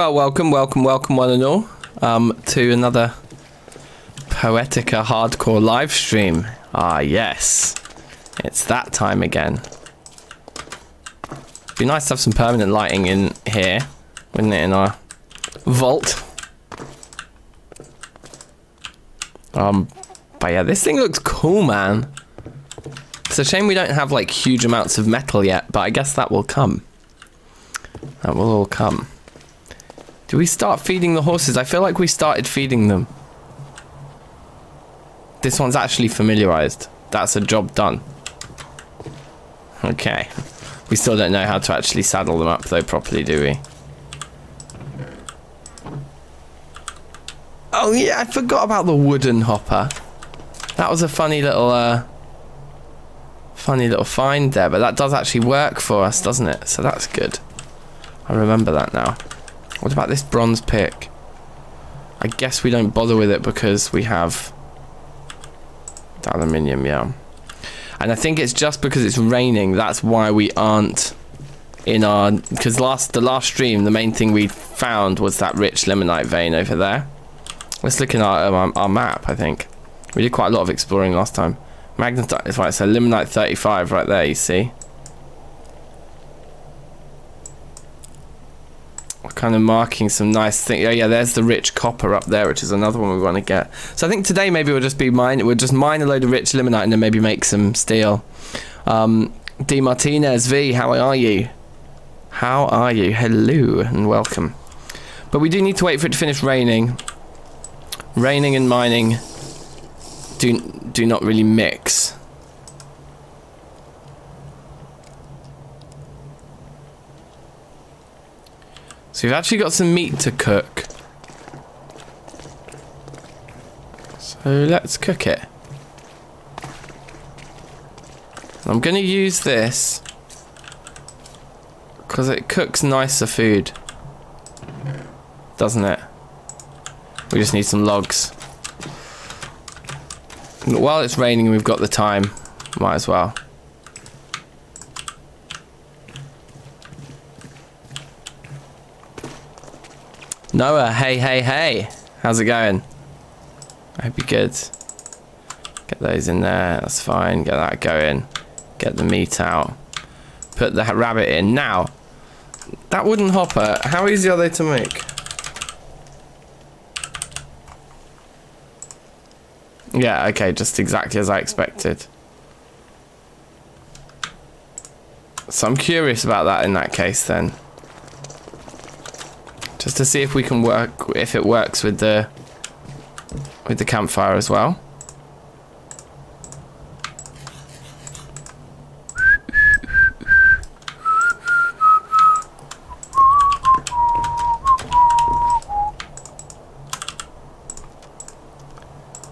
Well, welcome one and all to another Poetica hardcore live stream. Ah, yes. It's that time again. Be nice to have some permanent lighting in here, wouldn't it, in our vault? But yeah, this thing looks cool, man. It's a shame we don't have like huge amounts of metal yet, but I guess that will come. That will all come. Do we start feeding the horses? I feel like we started feeding them. This one's actually familiarized. That's a job done. Okay. We still don't know how to actually saddle them up though properly, do we? Oh yeah, I forgot about the wooden hopper. That was a funny little find there, but that does actually work for us, doesn't it? So that's good. I remember that now. What about this bronze pick? I guess we don't bother with it because we have the aluminium, yeah. And I think it's just because it's raining, that's why we aren't in our... Because the last stream, the main thing we found was that rich limonite vein over there. Let's look in our map, I think. We did quite a lot of exploring last time. Magnetite, it's right, so limonite 35 right there, you see. We're kind of marking some nice things. Oh yeah, there's the rich copper up there, which is another one we want to get. So I think today maybe we'll just mine a load of rich limonite and then maybe make some steel. D Martinez V, how are you? How are you? Hello and welcome. But we do need to wait for it to finish raining. Raining and mining do not really mix. So we've actually got some meat to cook. So let's cook it. I'm going to use this because it cooks nicer food, doesn't it? We just need some logs. But while it's raining, we've got the time. Might as well. Noah, hey. How's it going? I hope you're good. Get those in there, that's fine. Get that going. Get the meat out. Put the rabbit in. Now, that wooden hopper, how easy are they to make? Yeah, okay, just exactly as I expected. So I'm curious about that in that case then. Just to see if we can if it works with the campfire as well.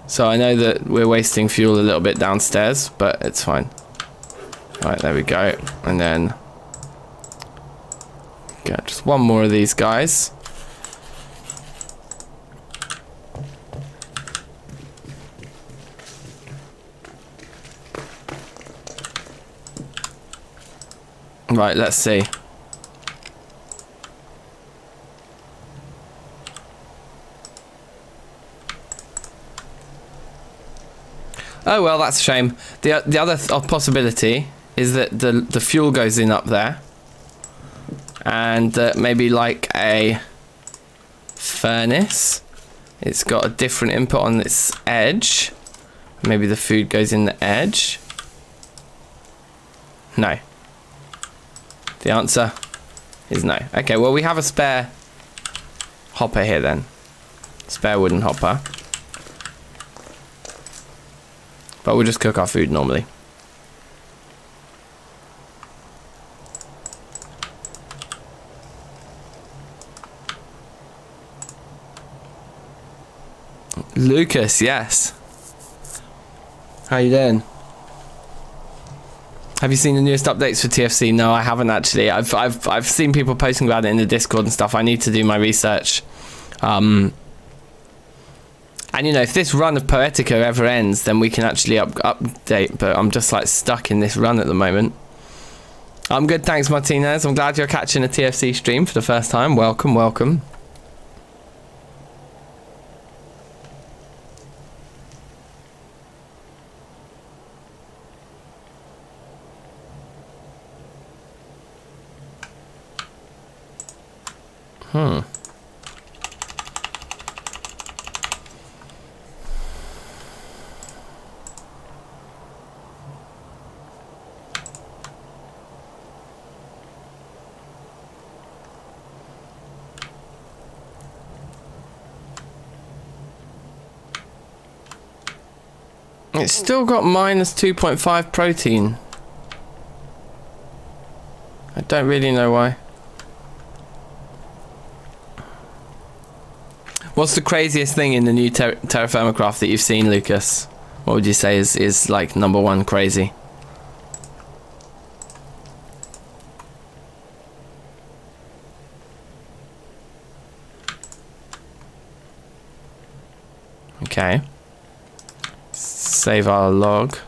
So I know that we're wasting fuel a little bit downstairs, but it's fine. Right, there we go. And then get just one more of these guys. Right, let's see. Oh well, that's a shame. The other possibility is that the fuel goes in up there, and maybe like a furnace. It's got a different input on its edge. Maybe the food goes in the edge. No. The answer is no. Okay, well we have a spare hopper here then. Spare wooden hopper. But we'll just cook our food normally. Lucas, yes. How you doing? Have you seen the newest updates for TFC? No, I haven't actually. I've seen people posting about it in the Discord and stuff. I need to do my research. And you know, if this run of Poetica ever ends, then we can actually update. But I'm just like stuck in this run at the moment. I'm good, thanks Martinez. I'm glad you're catching a TFC stream for the first time. Welcome, welcome. It's still got minus 2.5 protein. I don't really know why. What's the craziest thing in the new Terrafirmacraft that you've seen, Lucas? What would you say is like #1 crazy? Okay. Save our log.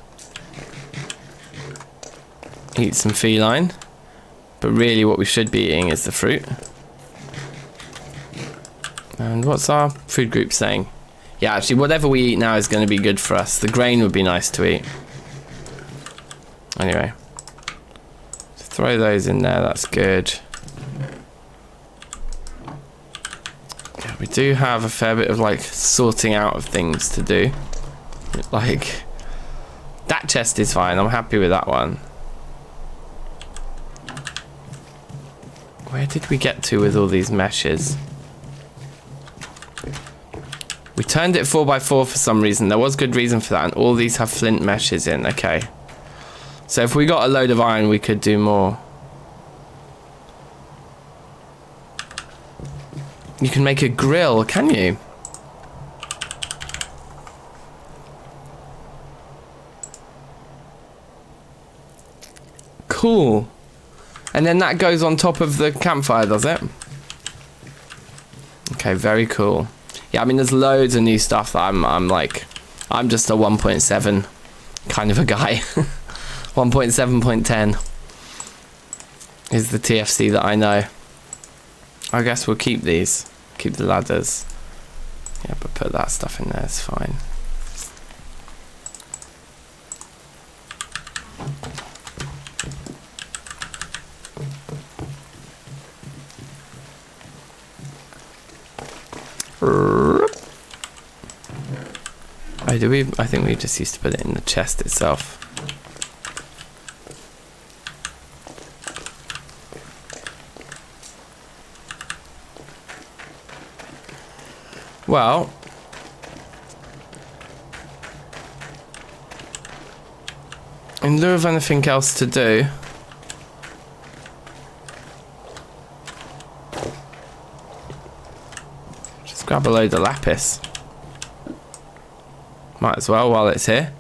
Eat some feline. But really what we should be eating is the fruit. And what's our food group saying? Yeah, actually whatever we eat now is going to be good for us. The grain would be nice to eat. Anyway. Throw those in there, that's good. Yeah, we do have a fair bit of like sorting out of things to do. Like, that chest is fine, I'm happy with that one. Where did we get to with all these meshes? We turned it 4x4 for some reason. There was good reason for that, and all these have flint meshes in. Okay. So if we got a load of iron, we could do more. You can make a grill, can you? Cool. And then that goes on top of the campfire, does it? Okay, very cool. Yeah, I mean, there's loads of new stuff that I'm just a 1.7 kind of a guy. 1.7.10 is the TFC that I know. I guess we'll keep these. Keep the ladders. Yeah, but put that stuff in there, it's fine. Oh, do we? I think we just used to put it in the chest itself. Well, in lieu of anything else to do, just grab a load of lapis. Might as well while it's here.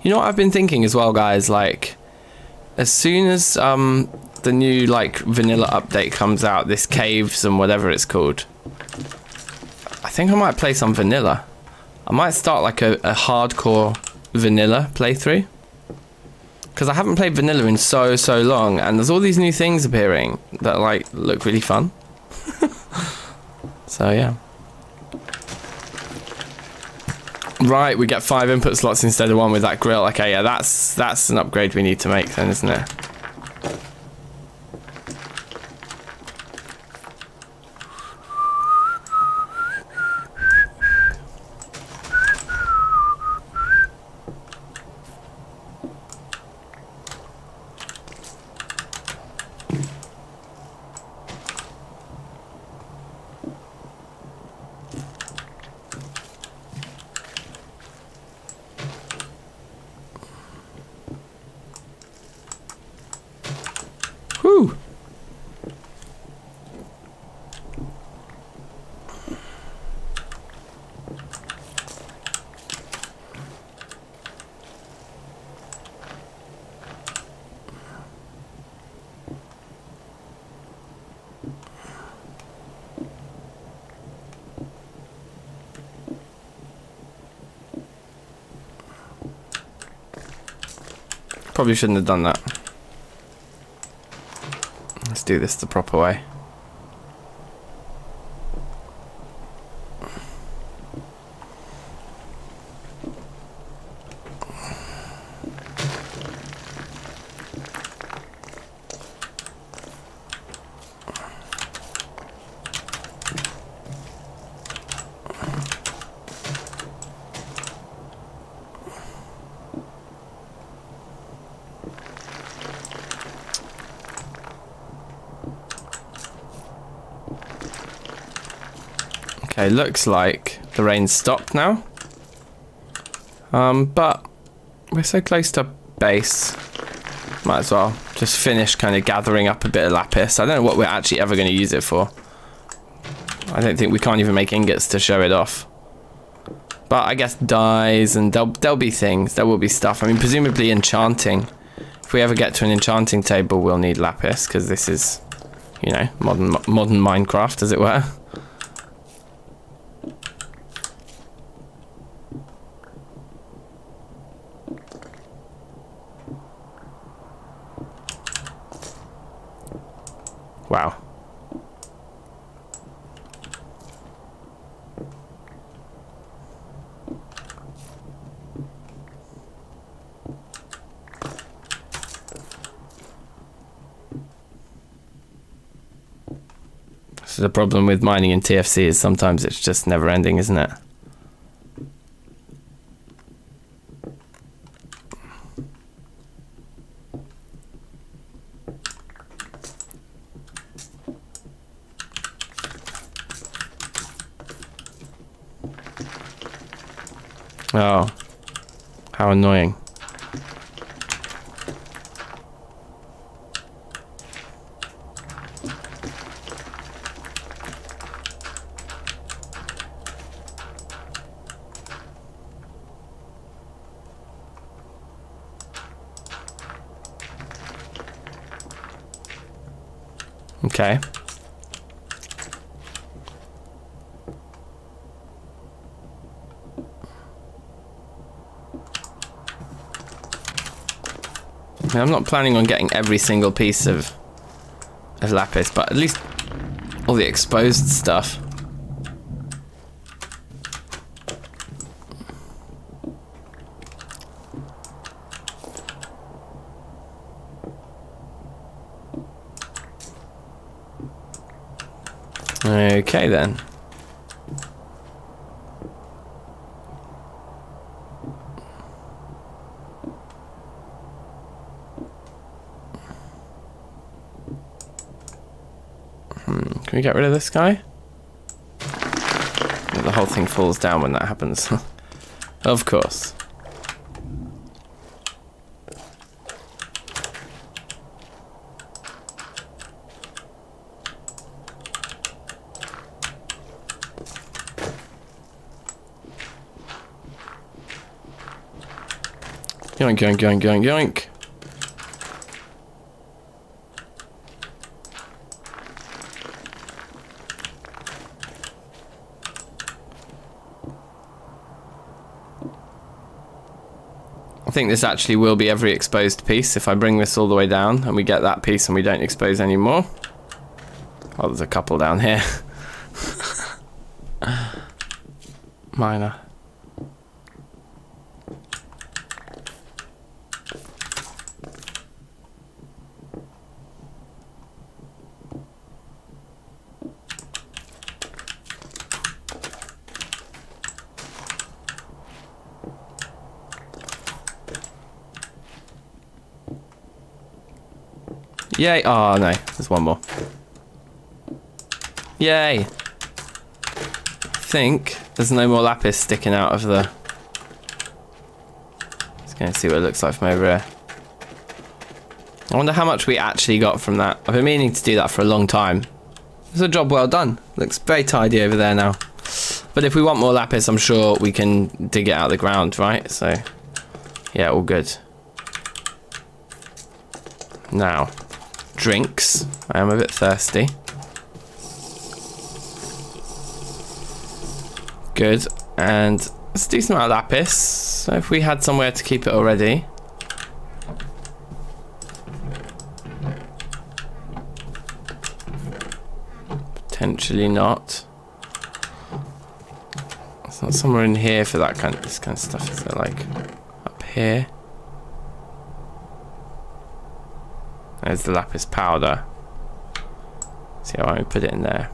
You know what I've been thinking as well, guys, like as soon as the new like vanilla update comes out, this caves and whatever it's called, I think I might play some vanilla. I might start like a hardcore vanilla playthrough, because I haven't played vanilla in so long, and there's all these new things appearing that like look really fun. So yeah. Right, we get 5 input slots instead of 1 with that grill. Okay, yeah, that's an upgrade we need to make then, isn't it? Whew. Probably shouldn't have done that. Let's do this the proper way. Okay, looks like the rain's stopped now. But we're so close to base. Might as well just finish kind of gathering up a bit of lapis. I don't know what we're actually ever going to use it for. I don't think we can't even make ingots to show it off. But I guess dyes and there'll be things. There will be stuff. I mean, presumably enchanting. If we ever get to an enchanting table, we'll need lapis because this is, you know, modern Minecraft, as it were. Wow. So the problem with mining in TFC is sometimes it's just never ending, isn't it? Oh, how annoying. Okay. I mean, I'm not planning on getting every single piece of lapis, but at least all the exposed stuff. Okay then. Can we get rid of this guy? The whole thing falls down when that happens. Of course. Yoink, yoink, yoink, yoink, yoink. I think this actually will be every exposed piece if I bring this all the way down and we get that piece and we don't expose any more. Oh, there's a couple down here. Minor. Yay! Oh no, there's one more. Yay! I think there's no more lapis sticking out of the... Let's go and see what it looks like from over here. I wonder how much we actually got from that. I've been meaning to do that for a long time. It's a job well done. Looks very tidy over there now. But if we want more lapis, I'm sure we can dig it out of the ground, right? So, yeah, all good. Now, drinks. I am a bit thirsty. Good. And it's a decent amount of lapis. So if we had somewhere to keep it already. Potentially not. It's not somewhere in here for that this kind of stuff, is it? Like up here. There's the lapis powder. See how I put it in there.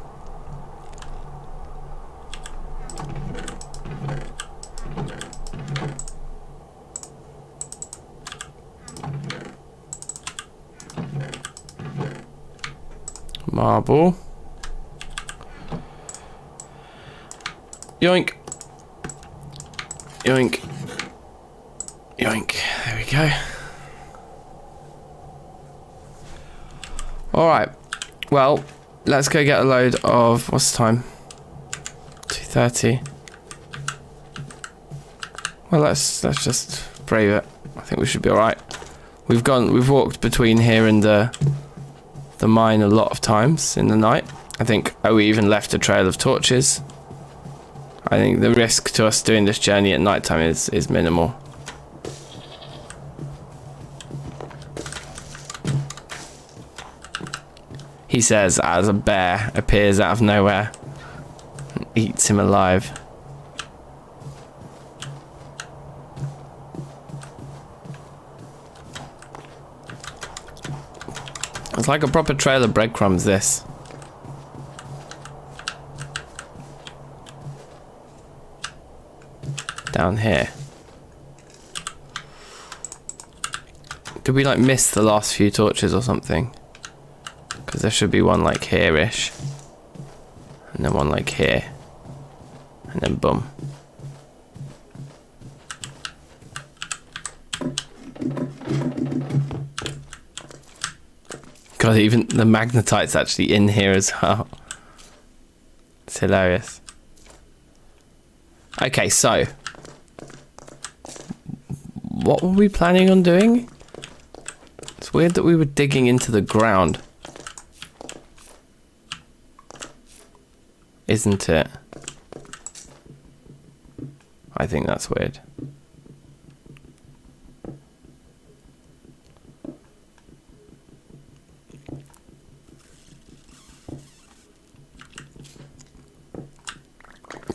Marble. Yoink. Yoink. Yoink. There we go. Alright. Well, let's go get a load of... What's the time? 2:30. Well, let's just brave it. I think we should be alright. We've walked between here and the mine a lot of times in the night. I think we even left a trail of torches. I think the risk to us doing this journey at night time is minimal. He says as a bear appears out of nowhere and eats him alive. It's like a proper trail of breadcrumbs, this. Down here. Did we like miss the last few torches or something? Because there should be one like here-ish. And then one like here. And then boom. God, even the magnetite's actually in here as well. It's hilarious. Okay, so what were we planning on doing? It's weird that we were digging into the ground. Isn't it? I think that's weird.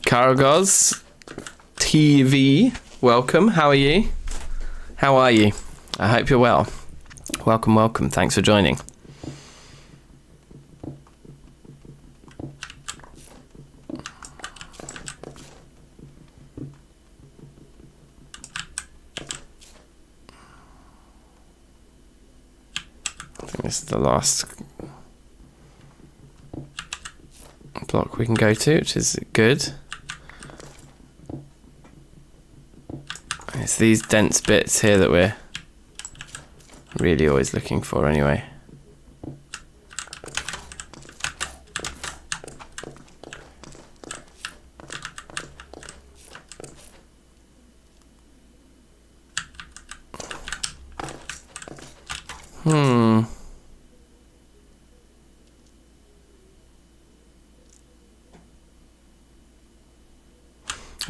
Karagos TV, welcome. How are you? How are you? I hope you're well. Welcome, welcome. Thanks for joining. I think this is the last block we can go to, which is good. It's these dense bits here that we're really always looking for anyway.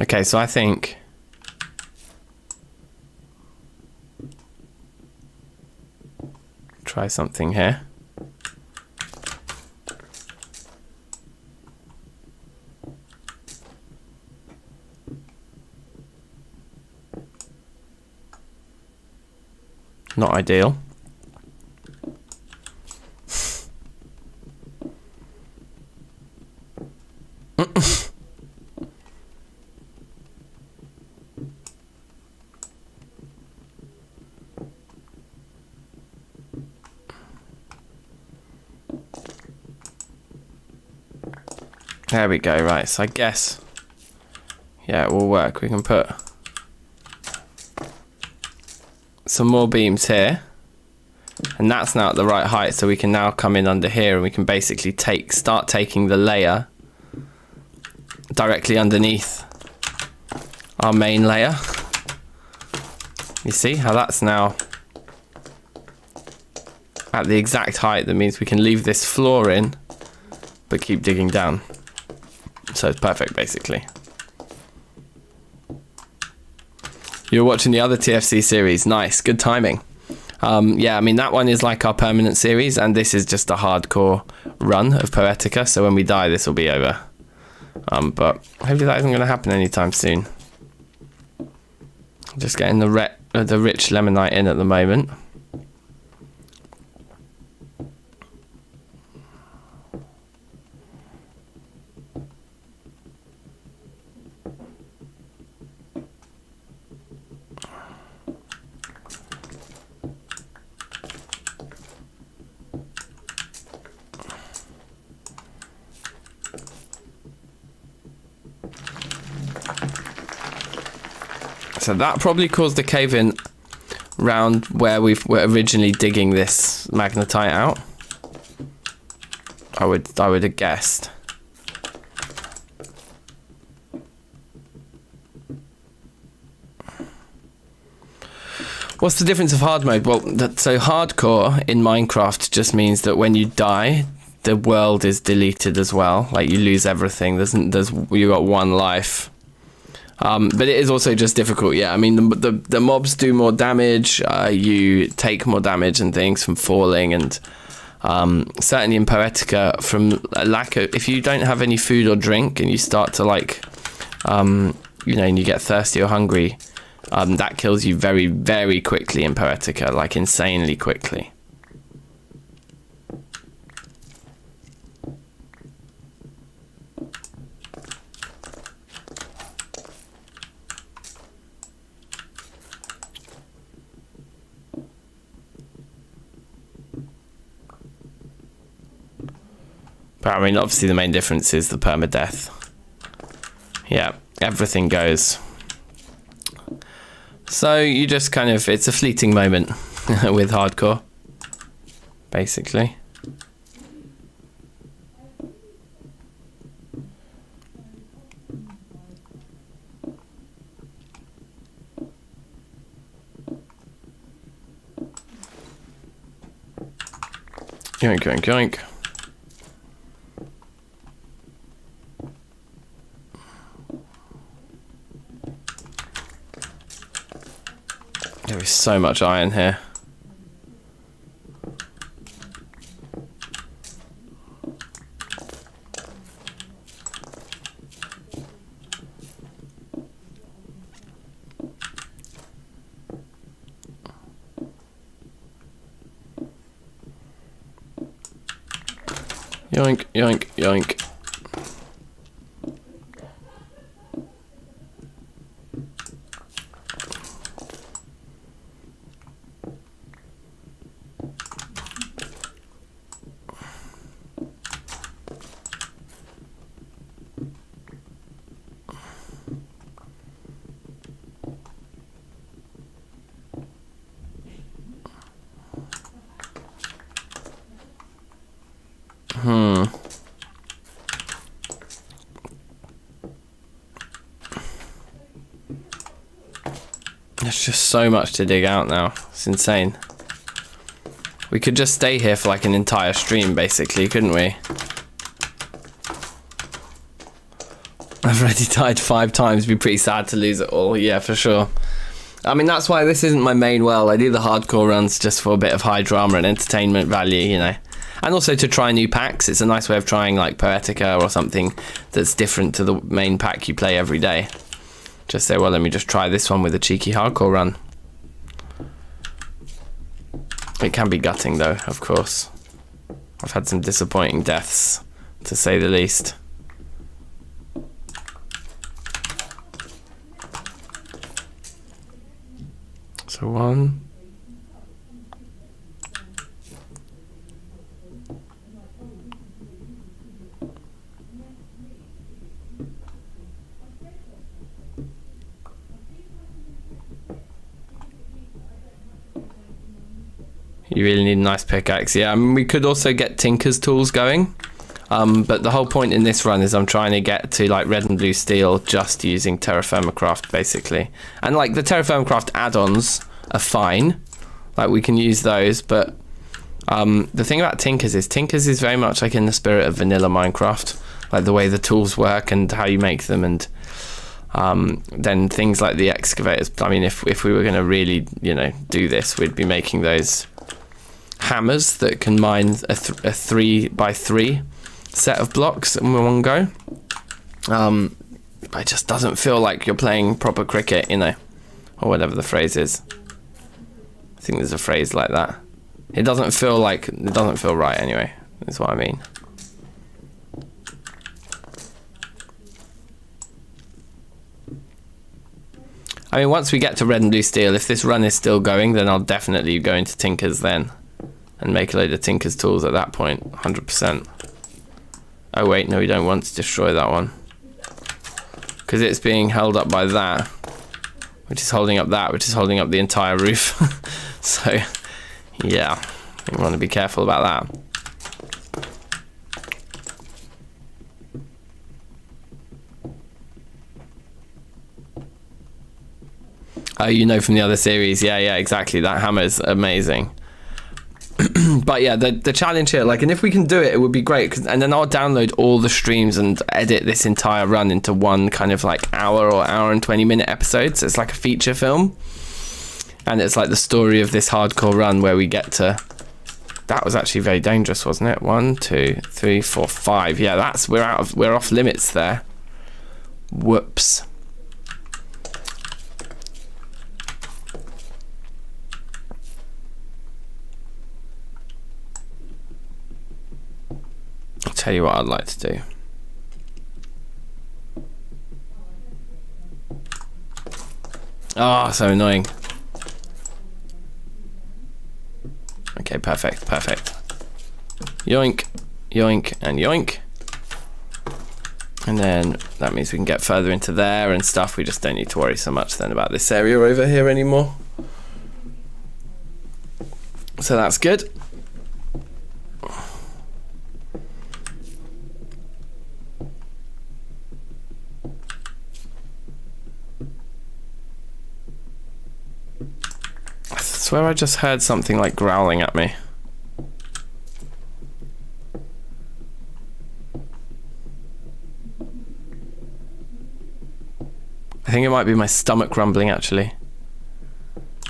Okay, so I think try something here. Not ideal. There we go, right, so I guess, yeah, it will work. We can put some more beams here, and that's now at the right height, so we can now come in under here and we can basically start taking the layer directly underneath our main layer. You see how that's now at the exact height. That means we can leave this floor in, but keep digging down. So it's perfect, basically. You're watching the other TFC series. Nice, good timing. Yeah, I mean, that one is like our permanent series, and this is just a hardcore run of Poetica, so when we die, this will be over. But hopefully that isn't going to happen anytime soon. Just getting the rich lemonite in at the moment. So that probably caused the cave-in round where we were originally digging this magnetite out. I would have guessed. What's the difference of hard mode? Well, so hardcore in Minecraft just means that when you die, the world is deleted as well. Like, you lose everything. You got one life. But it is also just difficult. Yeah, I mean, the mobs do more damage. You take more damage and things from falling, and certainly in Poetica, from a lack of, if you don't have any food or drink and you start to like, and you get thirsty or hungry, that kills you very, very quickly in Poetica, like insanely quickly. But I mean, obviously the main difference is the permadeath. Yeah, everything goes. So you just kind of, it's a fleeting moment with hardcore, basically. Yoink, yoink, yoink. There is so much iron here. Yoink, yoink, yoink. There's just so much to dig out now. It's insane. We could just stay here for like an entire stream, basically, couldn't we? I've already died 5 times. It'd be pretty sad to lose it all. Yeah, for sure. I mean, that's why this isn't my main world. I do the hardcore runs just for a bit of high drama and entertainment value, And also to try new packs. It's a nice way of trying like Poetica or something that's different to the main pack you play every day. Just say, well, let me just try this one with a cheeky hardcore run. It can be gutting though, of course. I've had some disappointing deaths, to say the least. So 1. You really need a nice pickaxe. Yeah, I mean, we could also get Tinker's tools going. But the whole point in this run is I'm trying to get to like red and blue steel just using Terrafirmacraft, basically. And like the Terrafirmacraft add-ons are fine. Like we can use those, but the thing about Tinkers is very much like in the spirit of vanilla Minecraft. Like the way the tools work and how you make them, and then things like the excavators. I mean, if we were going to really, do this, we'd be making those hammers that can mine a 3x3 set of blocks in one go. It just doesn't feel like you're playing proper cricket, or whatever the phrase is. I think there's a phrase like that. It doesn't feel right anyway, is what I mean. I mean, once we get to red and blue steel, if this run is still going, then I'll definitely go into Tinker's then and make a load of Tinker's tools at that point, 100%. Oh wait, no, we don't want to destroy that one because it's being held up by that. which is holding up that, which is holding up the entire roof. So, yeah, you want to be careful about that. Oh, you know from the other series. Yeah, exactly. That hammer is amazing. But yeah, the challenge here, like, and if we can do it, it would be great. And then I'll download all the streams and edit this entire run into one kind of like hour or hour and 20-minute episodes. It's like a feature film. And it's like the story of this hardcore run where we get to... That was actually very dangerous, wasn't it? 1, 2, 3, 4, 5. Yeah, we're off limits there. Whoops. I'll tell you what I'd like to do. Oh, so annoying. Okay, perfect. Yoink, yoink, and yoink. And then that means we can get further into there and stuff. We just don't need to worry so much then about this area over here anymore. So that's good. I swear I just heard something like growling at me. I think it might be my stomach rumbling, actually.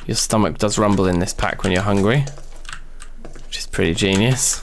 Your stomach does rumble in this pack when you're hungry, which is pretty genius.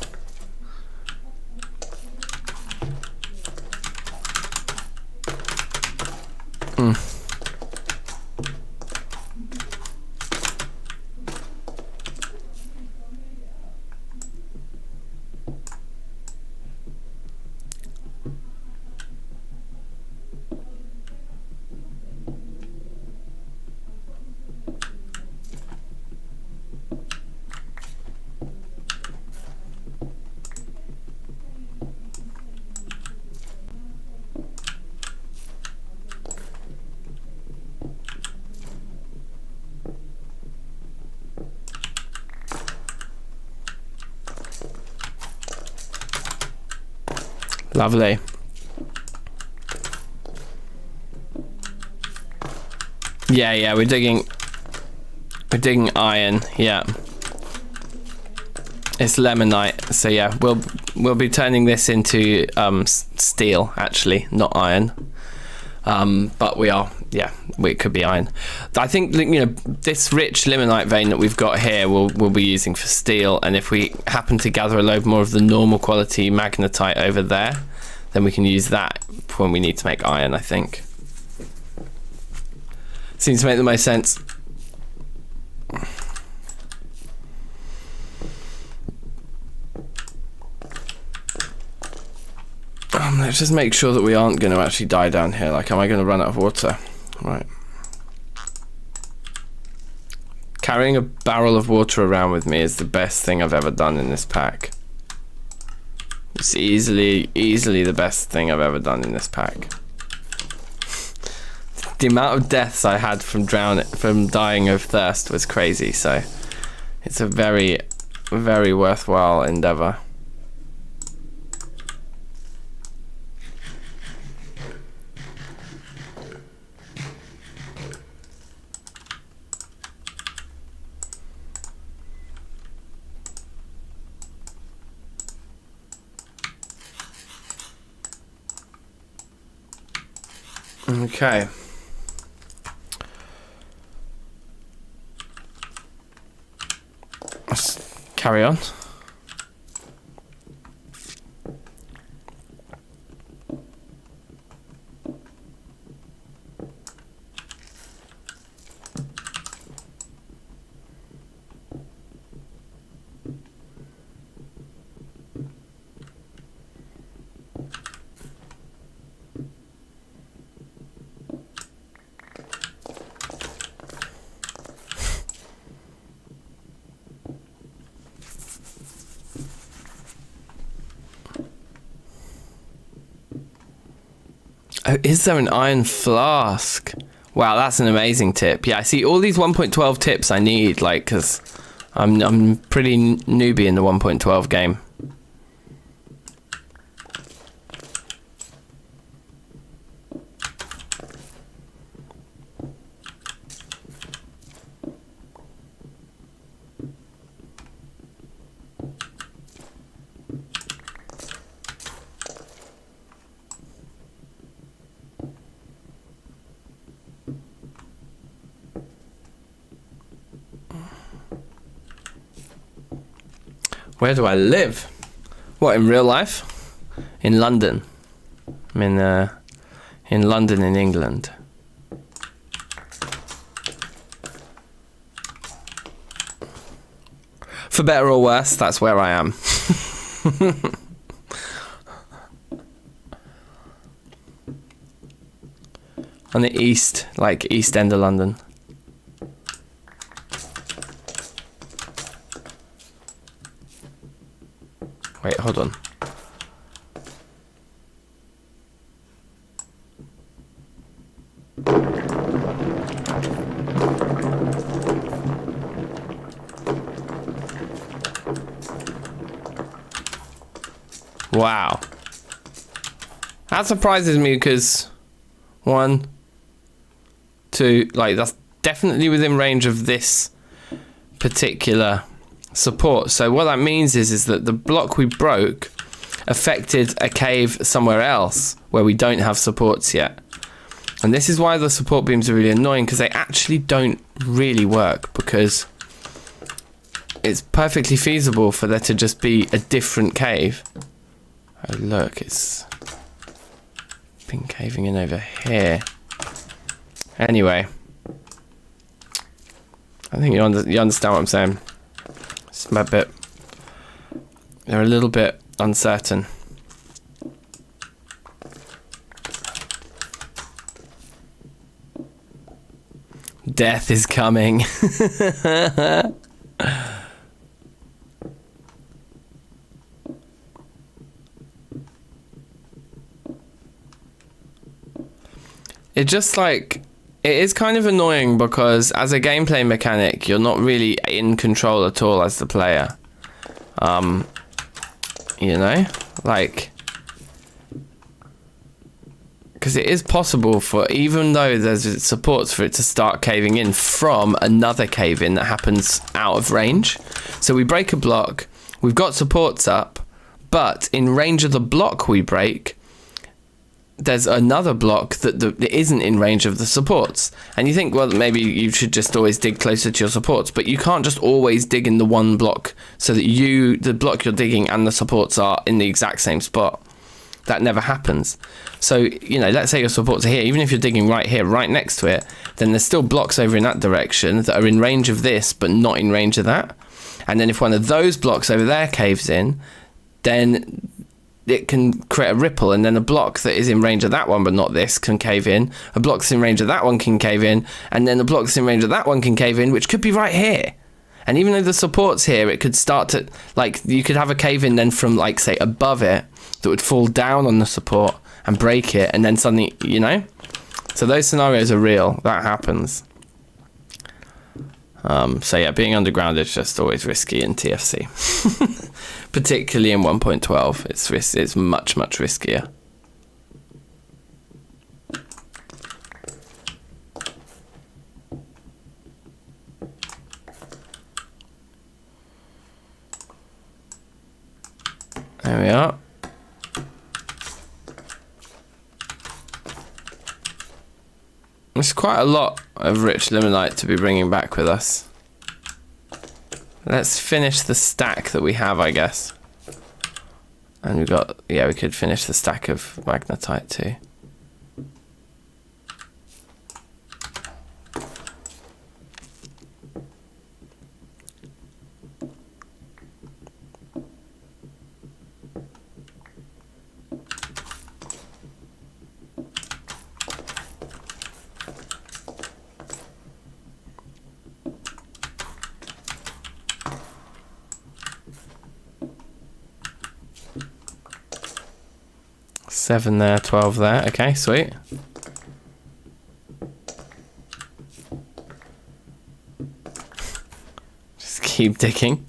Lovely. Yeah, we're digging iron. Yeah, it's lemonite. So yeah, we'll be turning this into steel, actually, not iron. But it could be iron. I think, you know, this rich limonite vein that we've got here we'll be using for steel, and if we happen to gather a load more of the normal quality magnetite over there, then we can use that when we need to make iron, I think. Seems to make the most sense. Let's just make sure that we aren't going to actually die down here. Like, am I going to run out of water? Right. Carrying a barrel of water around with me is the best thing I've ever done in this pack. It's easily the best thing I've ever done in this pack. The amount of deaths I had from dying of thirst was crazy, so it's a very, very worthwhile endeavor. Okay. Let's carry on. Oh, is there an iron flask? Wow, that's an amazing tip. Yeah, I see all these 1.12 tips I need, like, because I'm pretty newbie in the 1.12 game. Where do I live? What, in real life? In London. I'm in London, in England. For better or worse, that's where I am. On the east, like East End of London. Wait, hold on. Wow. That surprises me because 1, 2, like that's definitely within range of this particular support. So what that means is that the block we broke affected a cave somewhere else where we don't have supports yet. And this is why the support beams are really annoying, because they actually don't really work, because it's perfectly feasible for there to just be a different cave. Oh look, it's been caving in over here. Anyway, I think you understand what I'm saying. It's a bit, they're a little bit uncertain. Death is coming. It just like, it is kind of annoying because as a gameplay mechanic, you're not really in control at all as the player. You know, like, because it is possible for, even though there's supports for it to start caving in from another cave in that happens out of range. So we break a block, we've got supports up, but in range of the block we break, there's another block that isn't in range of the supports. And you think, well, maybe you should just always dig closer to your supports, but you can't just always dig in the one block so that the block you're digging and the supports are in the exact same spot. That never happens. So, you know, let's say your supports are here, even if you're digging right here, right next to it, then there's still blocks over in that direction that are in range of this, but not in range of that. And then if one of those blocks over there caves in, then it can create a ripple, and then a block that is in range of that one but not this can cave in, a block that's in range of that one can cave in, and then the block that's in range of that one can cave in, which could be right here. And even though the support's here, it could start to, like, you could have a cave in then from, like, say, above it that would fall down on the support and break it, and then suddenly, you know? So those scenarios are real. That happens. So yeah, being underground is just always risky in TFC. Particularly in 1.12, it's much, much riskier. There we are. There's quite a lot of rich limonite to be bringing back with us. Let's finish the stack that we have, I guess. And we've got, yeah, we could finish the stack of magnetite too. Seven there, 12 there. Okay, sweet. keep digging.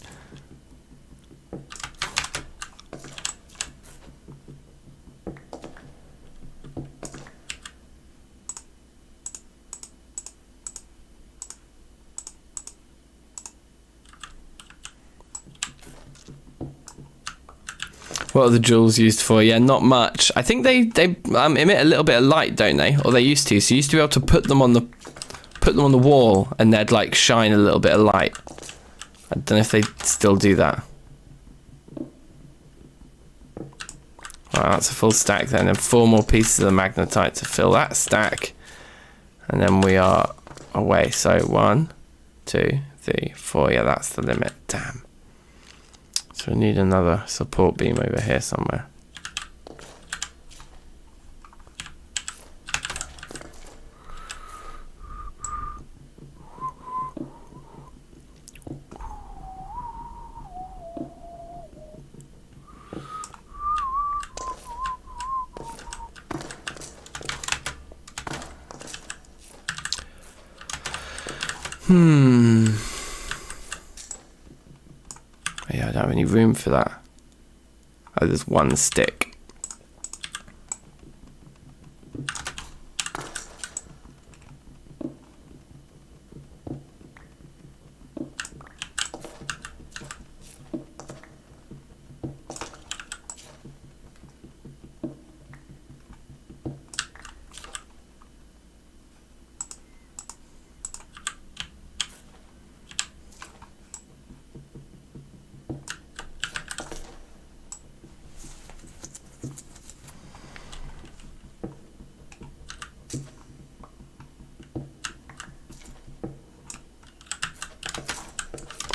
What are the jewels used for? Yeah, not much. I think they emit a little bit of light, don't they? Or they used to. So you used to be able to put them on the wall, and they'd like shine a little bit of light. I don't know if they still do that. Wow, that's a full stack then. And 4 more pieces of the magnetite to fill that stack, and then we are away. So 1, 2, 3, 4. Yeah, that's the limit. Damn. So we need another support beam over here somewhere. Yeah, I don't have any room for that. Oh, there's 1 stick.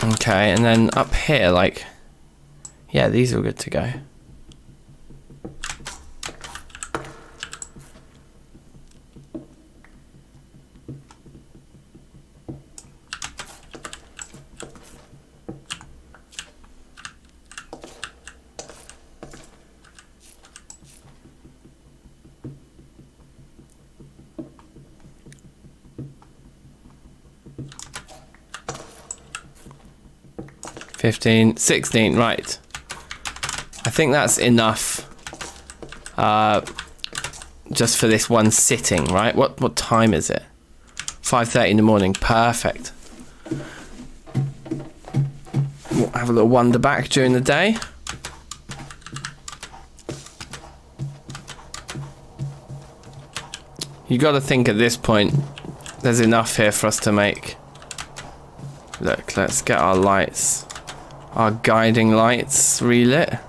Okay, and then up here, like, yeah, these are good to go. $15, $16, right. I think that's enough just for this one sitting, right? What time is it? 5:30 in the morning, perfect. We'll have a little wander back during the day. You got to think at this point, there's enough here for us to make. Look, let's get our lights. Our guiding lights relit.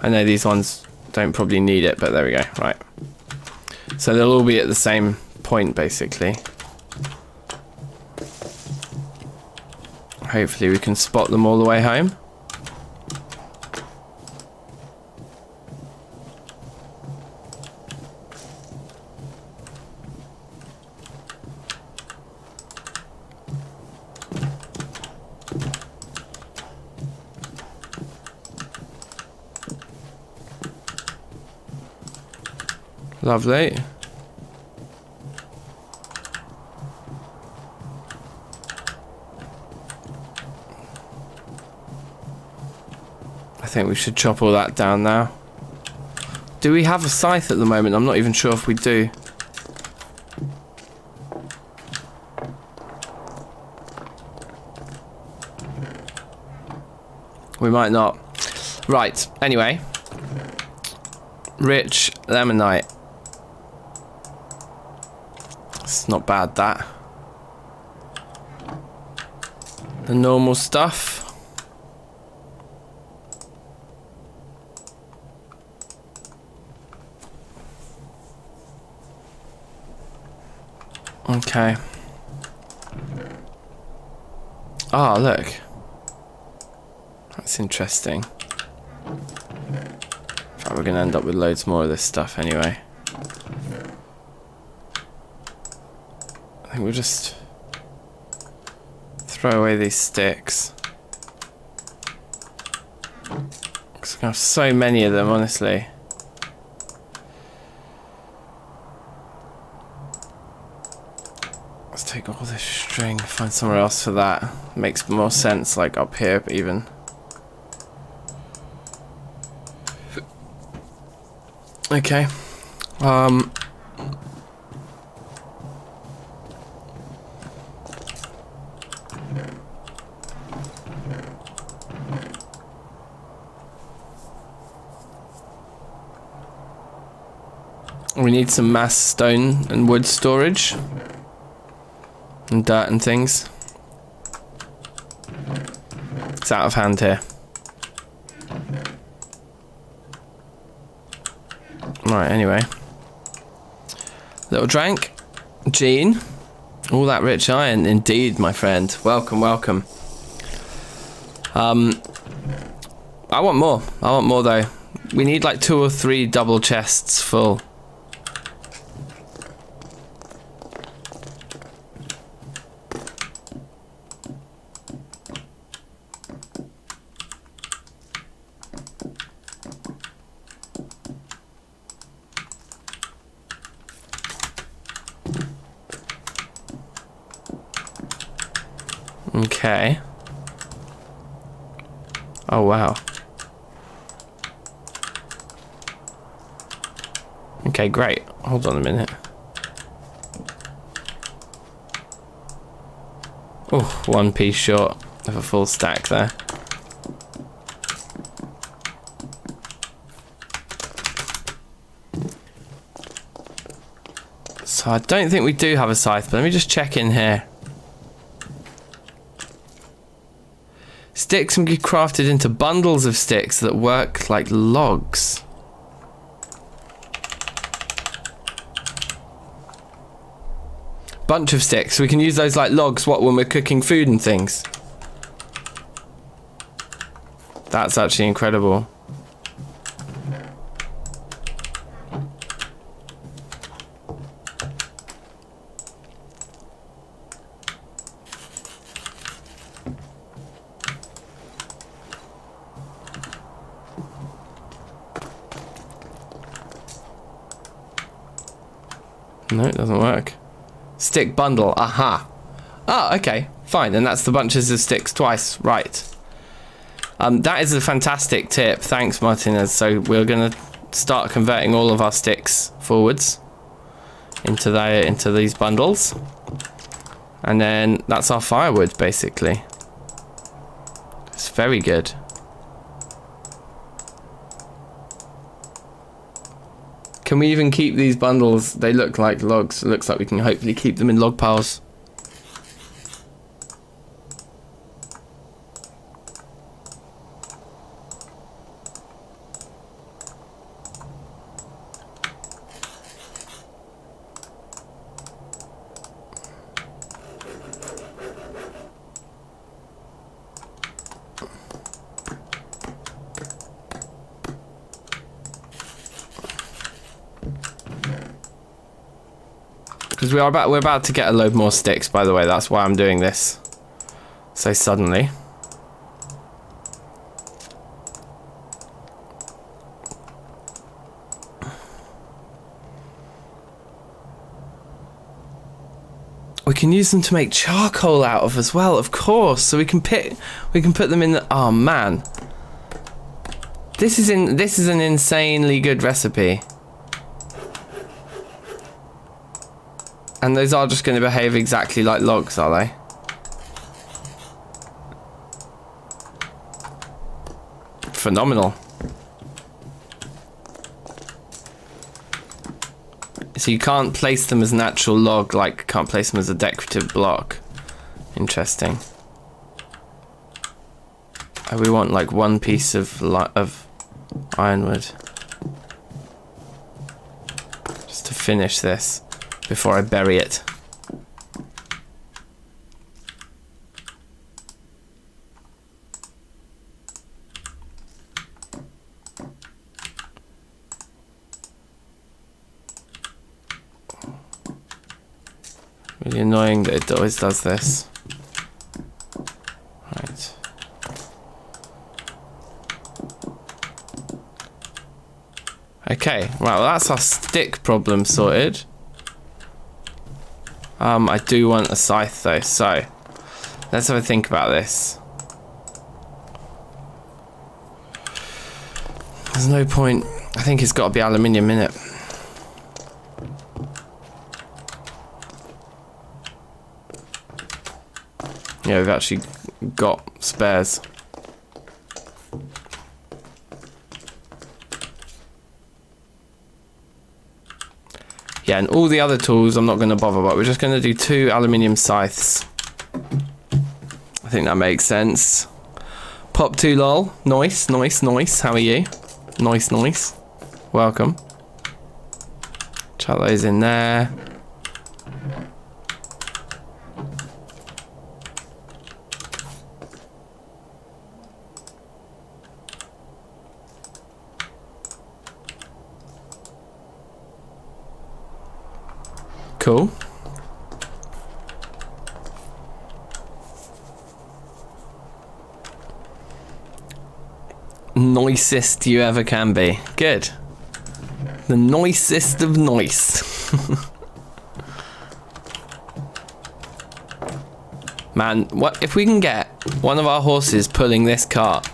I know these ones don't probably need it, but there we go, right. So they'll all be at the same point, basically. Hopefully we can spot them all the way home. Lovely. I think we should chop all that down now. Do we have a scythe at the moment? I'm not even sure if we do. We might not. Right, anyway. Rich lemonite. It's not bad, that. The normal stuff. Okay. Ah, look. That's interesting. Right, we're going to end up with loads more of this stuff anyway. I think we'll just throw away these sticks. Because we have so many of them, honestly. Let's take all this string, find somewhere else for that. Makes more sense, like up here even. Okay. We need some mass stone and wood storage. And dirt and things. It's out of hand here. Right, anyway. Little drank. Jean. All that rich iron, indeed, my friend. Welcome, welcome. I want more. I want more, though. We need like 2 or 3 double chests full. Okay. Oh, wow. Okay, great. Hold on a minute. Oh, 1 piece short of a full stack there. So I don't think we do have a scythe, but let me just check in here. Sticks can be crafted into bundles of sticks that work like logs. Bunch of sticks. We can use those like logs, what, when we're cooking food and things. That's actually incredible. No, it doesn't work. Stick bundle, aha. Oh, okay, fine, and that's the bunches of sticks twice, right. That is a fantastic tip, thanks Martinez. So we're gonna start converting all of our sticks forwards into these bundles. And then that's our firewood, basically. It's very good. Can we even keep these bundles? They look like logs. It looks like we can hopefully keep them in log piles. Because we're about to get a load more sticks, by the way. That's why I'm doing this so suddenly. We can use them to make charcoal out of as well, of course. So we can put them in the. Oh man, this is an insanely good recipe. And those are just going to behave exactly like logs, are they? Phenomenal. So you can't place them as natural log, like can't place them as a decorative block. Interesting. Oh, we want like 1 piece of ironwood. Just to finish this. Before I bury it. Really annoying that it always does this. Right. Okay, right, well that's our stick problem sorted. I do want a scythe though, so let's have a think about this. There's no point. I think it's got to be aluminium in it. Yeah, we've actually got spares. Yeah, and all the other tools I'm not going to bother about. We're just going to do 2 aluminium scythes. I think that makes sense. Pop 2 lol. Nice, nice, nice. How are you? Nice, nice. Welcome. Chuck those in there. Cool. Nicest you ever can be. Good. The nicest of nice. Man, what if we can get one of our horses pulling this cart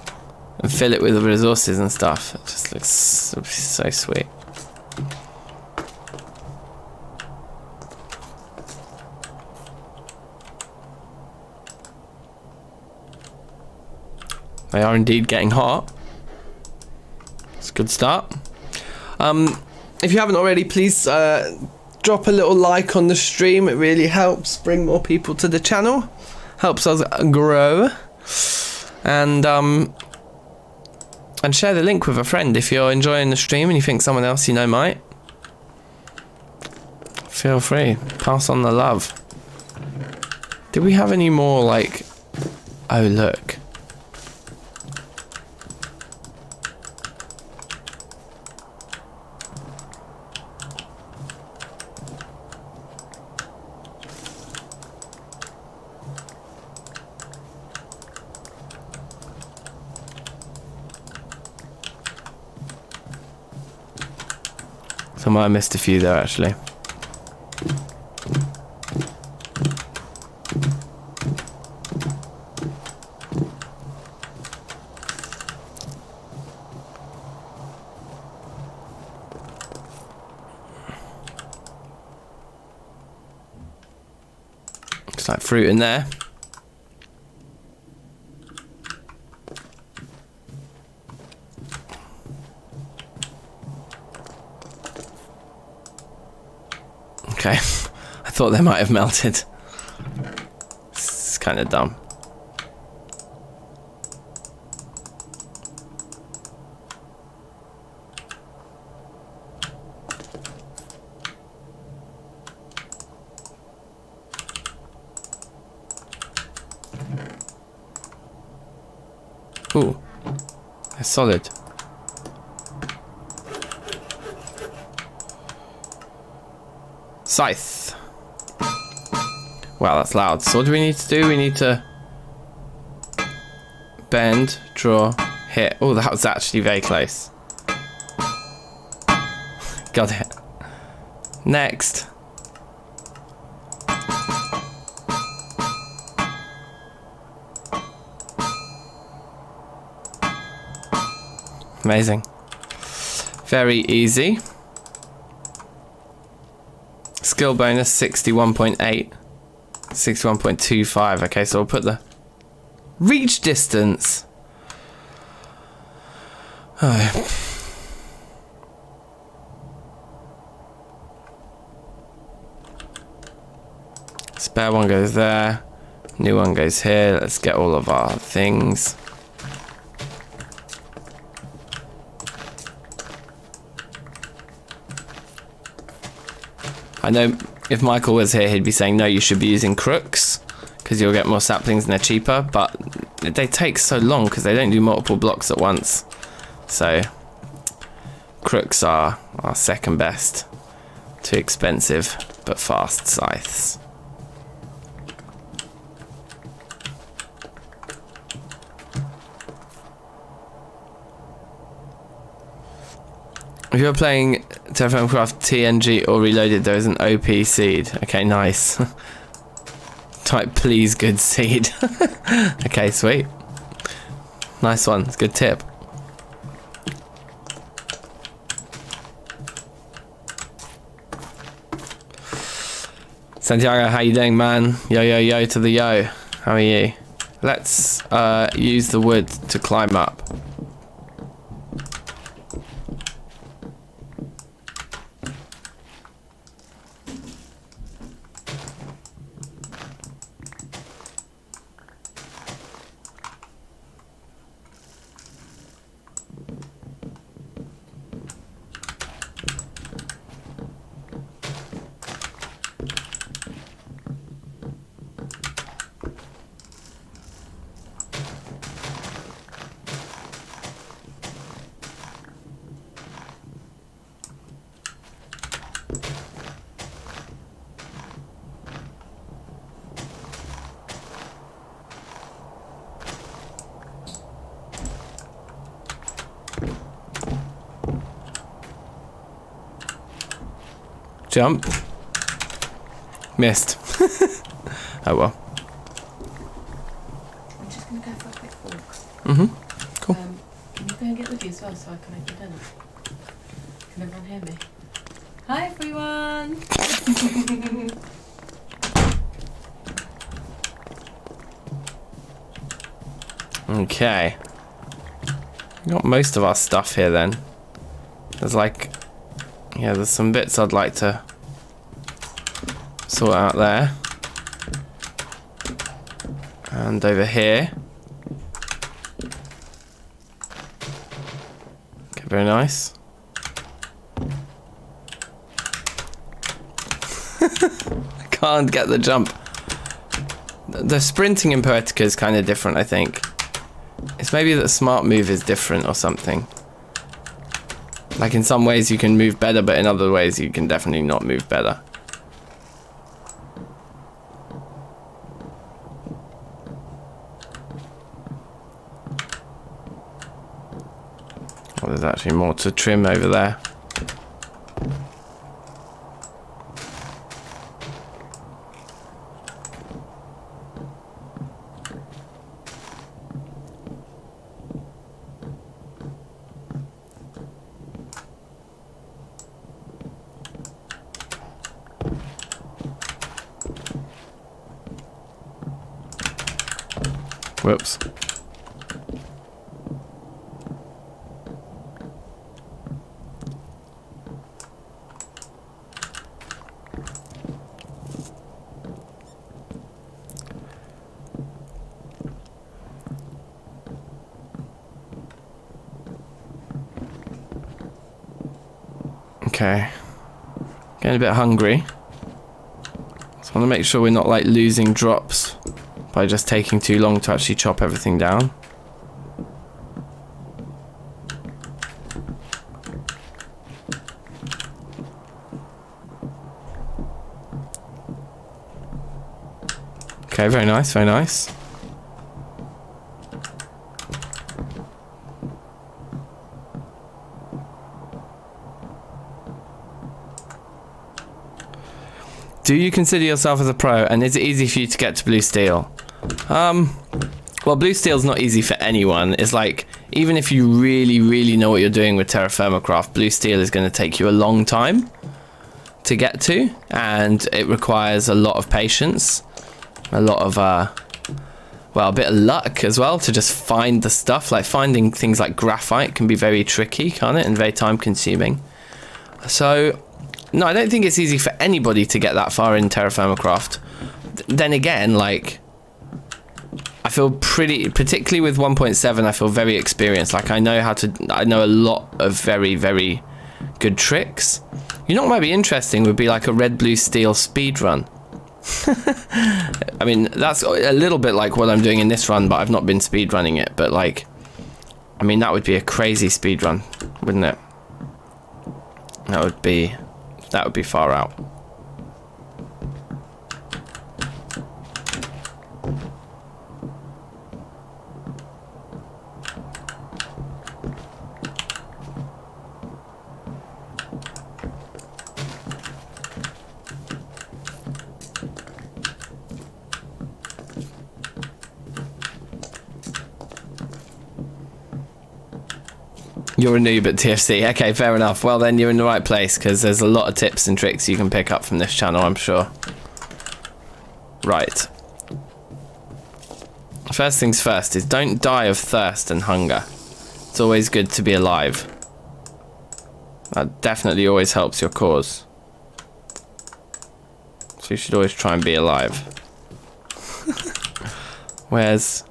and fill it with the resources and stuff? It just looks so sweet. They are indeed getting hot. It's a good start. If you haven't already, please drop a little like on the stream. It really helps bring more people to the channel. Helps us grow. And share the link with a friend if you're enjoying the stream and you think someone else you know might. Feel free. Pass on the love. Did we have any more, like... Oh, look. I might have missed a few there actually. Looks like fruit in there. Okay, I thought they might have melted. It's kind of dumb. Ooh, they're solid. Scythe. Wow, that's loud. So what do we need to do? We need to bend, draw, hit. Oh, that was actually very close. Got it. Next. Amazing. Very easy. Skill bonus 61.8. 61.25. Okay, so we'll put the reach distance. Oh. Spare one goes there. New one goes here. Let's get all of our things. I know if Michael was here, he'd be saying, no, you should be using crooks because you'll get more saplings and they're cheaper, but they take so long because they don't do multiple blocks at once. So crooks are our second best. Too expensive, but fast scythes. If you're playing Terrafirmacraft TNG or reloaded, there is an OP seed. Okay, nice. Type please good seed. Okay, sweet. Nice one. It's a good tip. Santiago, how you doing, man? Yo, yo, yo to the yo. How are you? Let's use the wood to climb up. Jump. Missed. Oh well. I'm just going to go for a quick walk. Cool. Can you go and get Libby as well so I can open dinner? Can everyone hear me? Hi everyone! Okay. We got most of our stuff here then. There's like... yeah, there's some bits I'd like to sort out there. And over here. Okay, very nice. I can't get the jump. The sprinting in Poetica is kind of different, I think. It's maybe that smart move is different or something. Like in some ways you can move better, but in other ways you can definitely not move better. Oh, there's actually more to trim over there. Whoops. Okay. Getting a bit hungry. Just want to make sure we're not like losing drops by just taking too long to actually chop everything down. Okay, very nice, very nice. Do you consider yourself as a pro, and is it easy for you to get to blue steel? Well, blue steel's not easy for anyone. It's like, even if you really, really know what you're doing with Terrafirmacraft, blue steel is going to take you a long time to get to, and it requires a lot of patience, a lot of, well, a bit of luck as well to just find the stuff. Like, finding things like graphite can be very tricky, can't it, and very time consuming. So, no, I don't think it's easy for anybody to get that far in Terrafirmacraft. Then again, like, I feel pretty, particularly with 1.7, I feel very experienced. Like, I know a lot of very, very good tricks. You know what might be interesting would be like a red, blue, steel speed run. I mean, that's a little bit like what I'm doing in this run, but I've not been speed running it. But like, I mean, that would be a crazy speed run, wouldn't it? That would be far out. You're a noob at TFC. Okay, fair enough. Well, then you're in the right place, because there's a lot of tips and tricks you can pick up from this channel, I'm sure. Right. First things first is don't die of thirst and hunger. It's always good to be alive. That definitely always helps your cause. So you should always try and be alive. Where's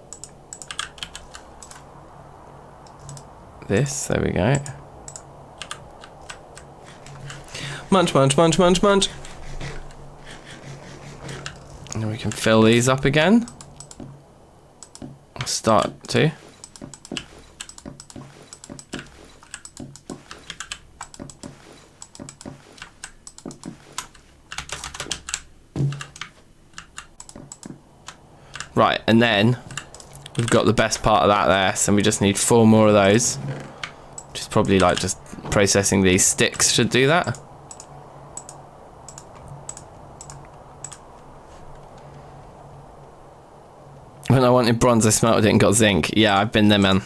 this? There we go. Munch, munch, munch, munch, munch. And we can fill these up again. I'll start to. Right, and then we've got the best part of that there, so we just need 4 more of those. Which is probably like just processing these sticks should do that. When I wanted bronze, I smelted it and got zinc. Yeah, I've been there, man.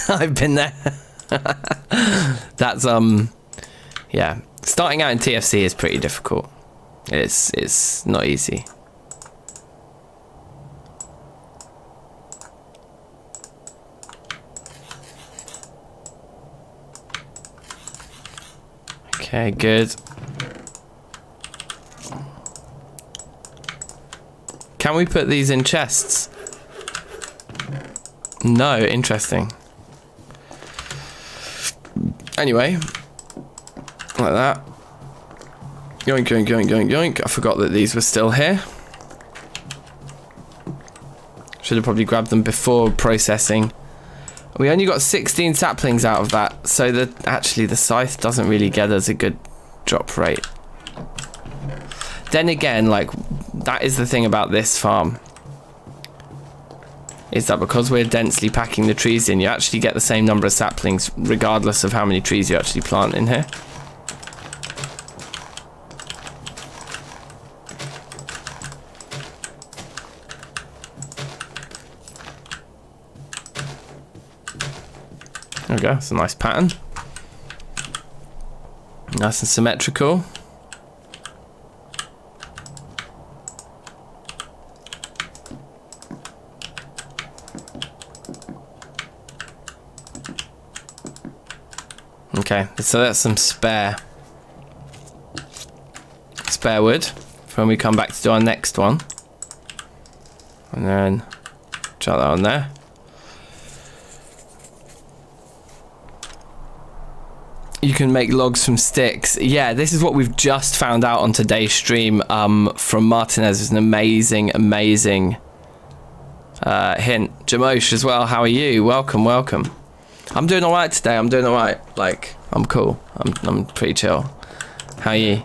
I've been there. That's, yeah. Starting out in TFC is pretty difficult. It's not easy. Okay, good. Can we put these in chests? No, interesting. Anyway, like that. Yoink, yoink, yoink, yoink, yoink. I forgot that these were still here. Should have probably grabbed them before processing. We only got 16 saplings out of that, so that actually the scythe doesn't really get us a good drop rate. Then again, like, that is the thing about this farm, is that because we're densely packing the trees in, you actually get the same number of saplings regardless of how many trees you actually plant in here. There we go, it's a nice pattern. Nice and symmetrical. Okay, so that's some spare wood for when we come back to do our next one. And then chuck that on there. You can make logs from sticks. Yeah, this is what we've just found out on today's stream from Martinez. It's an amazing, amazing hint. Jamosh as well, how are you? Welcome, welcome. I'm doing alright today, I'm doing alright. Like, I'm cool. I'm pretty chill. How are you?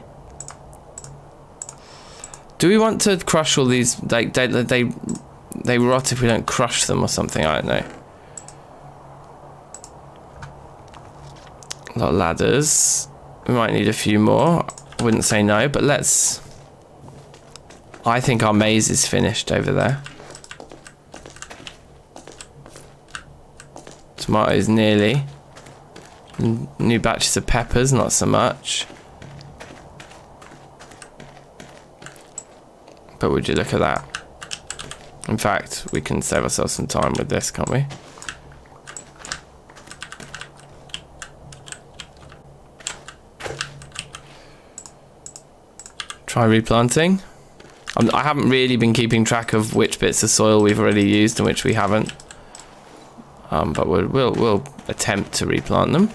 Do we want to crush all these? Like, they rot if we don't crush them or something, I don't know. A lot of ladders. We might need a few more. I wouldn't say no, but let's... I think our maze is finished over there. Tomatoes nearly. New batches of peppers, not so much. But would you look at that? In fact, we can save ourselves some time with this, can't we? Try replanting. I haven't really been keeping track of which bits of soil we've already used and which we haven't. But we'll attempt to replant them.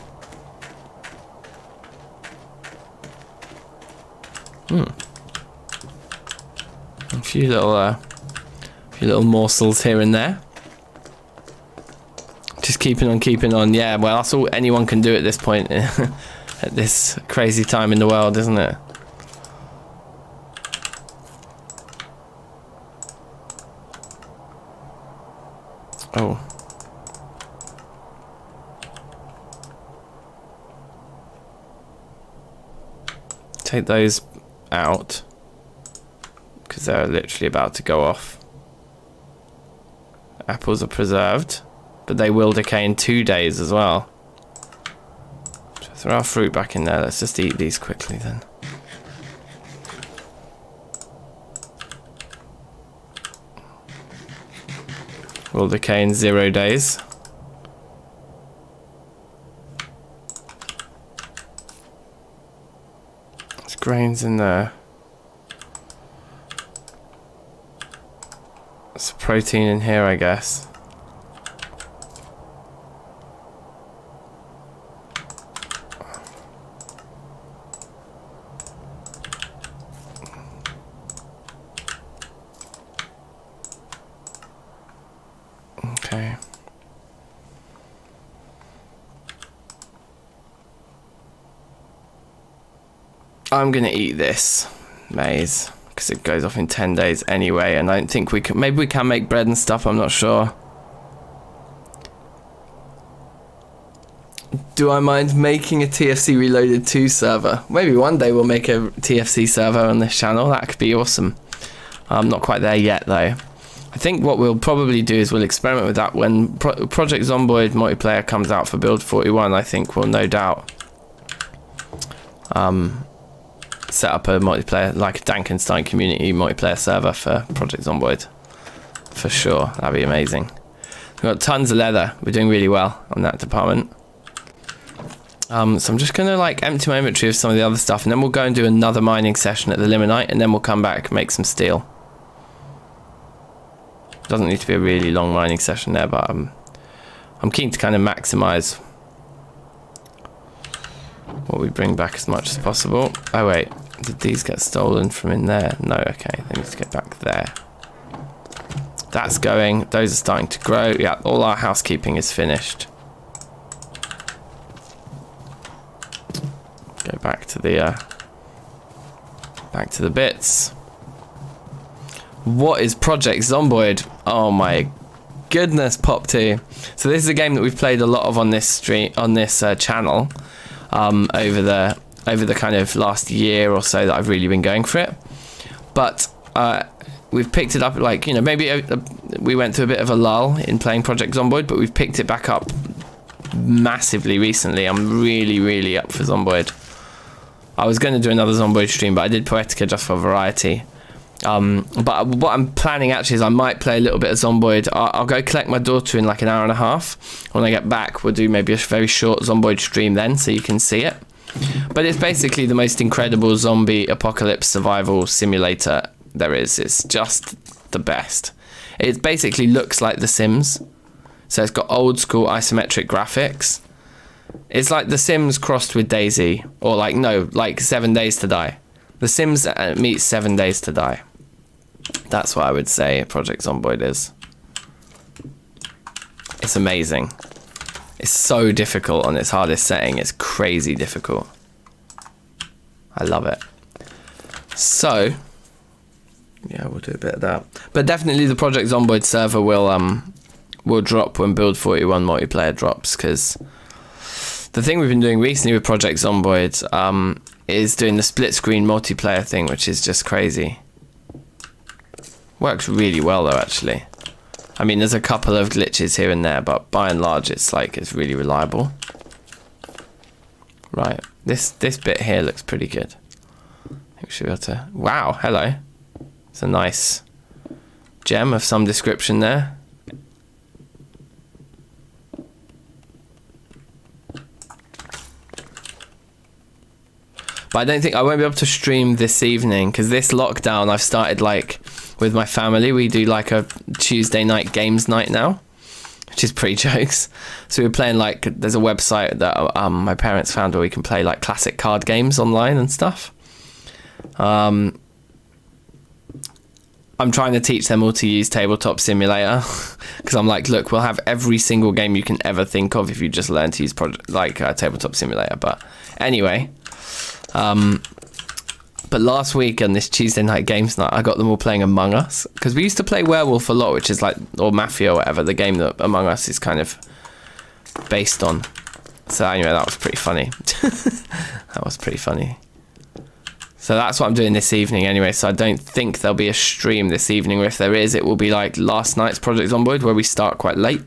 A few little morsels here and there. Just keeping on. Yeah, well, that's all anyone can do at this point, at this crazy time in the world, isn't it? Oh. Take those out because they're literally about to go off. Apples are preserved, but they will decay in 2 days as well. So our fruit back in there. Let's just eat these quickly then. Will decay in 0 days. There's grains in there. There's protein in here, I guess. Okay. I'm gonna eat this maize because it goes off in 10 days anyway, and I don't think we can. Maybe we can make bread and stuff. I'm not sure. Do I mind making a TFC Reloaded 2 server? Maybe one day we'll make a TFC server on this channel. That could be awesome. I'm not quite there yet though. I think what we'll probably do is we'll experiment with that when Project Zomboid multiplayer comes out for Build 41. I think we'll no doubt set up a multiplayer, like a DankNStein community multiplayer server for Project Zomboid. For sure, that'd be amazing. We've got tons of leather. We're doing really well on that department. So I'm just gonna like empty my inventory of some of the other stuff, and then we'll go and do another mining session at the limonite, and then we'll come back and make some steel. Doesn't need to be a really long mining session there, but I'm keen to kind of maximize what we bring back as much as possible. Oh wait, did these get stolen from in there? No, okay, they need to get back there. That's going. Those are starting to grow. Yeah, all our housekeeping is finished. Go back to the bits. What is Project Zomboid? Oh my goodness, Pop 2. So this is a game that we've played a lot of on this stream, on this channel, over the kind of last year or so that I've really been going for it. But we've picked it up, like, you know, maybe we went through a bit of a lull in playing Project Zomboid, but we've picked it back up massively recently. I'm really up for Zomboid. I was going to do another Zomboid stream, but I did Poetica just for variety. But what I'm planning actually is I might play a little bit of Zomboid. I'll go collect my daughter in like an hour and a half. When I get back, we'll do maybe a very short Zomboid stream then, so you can see it. But it's basically the most incredible zombie apocalypse survival simulator there is. It's just the best. It basically looks like The Sims. So it's got old school isometric graphics. It's like The Sims crossed with Daisy, or like, no, like 7 Days to Die. The Sims meets 7 Days to Die. That's what I would say Project Zomboid is. It's amazing. It's so difficult on its hardest setting. It's crazy difficult. I love it. So, yeah, we'll do a bit of that. But definitely the Project Zomboid server will drop when Build 41 multiplayer drops, because the thing we've been doing recently with Project Zomboid is doing the split screen multiplayer thing, which is just crazy. Works really well though, actually. I mean, there's a couple of glitches here and there, but by and large it's really reliable. Right, this bit here looks pretty good. I think we should be able to... Wow, hello. It's a nice gem of some description there. But I don't think I won't be able to stream this evening, because this lockdown I've started, like, with my family. We do like a Tuesday night games night now, which is pretty jokes. So we're playing, like, there's a website that my parents found where we can play like classic card games online and stuff. I'm trying to teach them all to use Tabletop Simulator, because I'm like, look, we'll have every single game you can ever think of if you just learn to use Tabletop Simulator. But anyway, but last week on this Tuesday night games night, I got them all playing Among Us, because we used to play Werewolf a lot, which is like, or Mafia or whatever, the game that Among Us is kind of based on. So anyway, that was pretty funny. That was pretty funny. So that's what I'm doing this evening anyway, so I don't think there'll be a stream this evening, or if there is, it will be like last night's Project Zomboid, where we start quite late.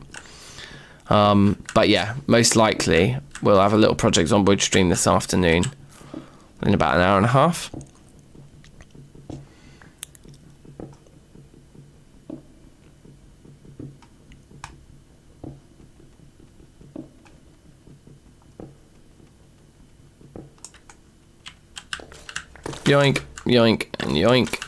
But yeah, most likely we'll have a little Project Zomboid stream this afternoon in about an hour and a half. Yoink, yoink, and yoink.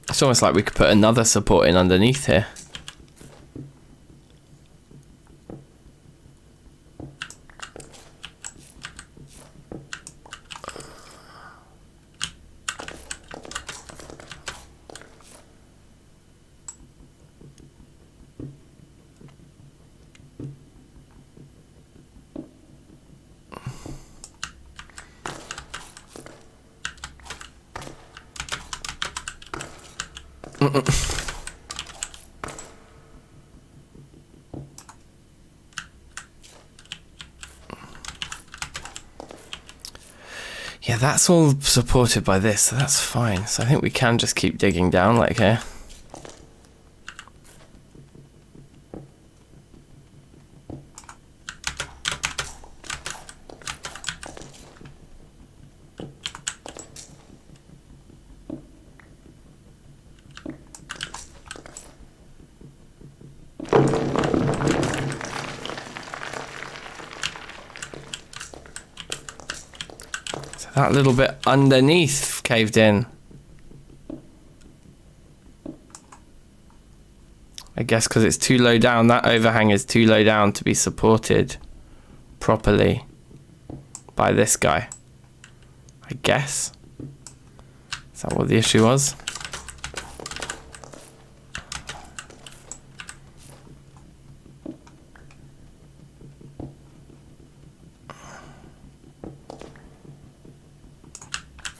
It's almost like we could put another support in underneath here. Yeah, that's all supported by this, so that's fine. So I think we can just keep digging down like here. That little bit underneath caved in. I guess because it's too low down, that overhang is too low down to be supported properly by this guy. I guess. Is that what the issue was?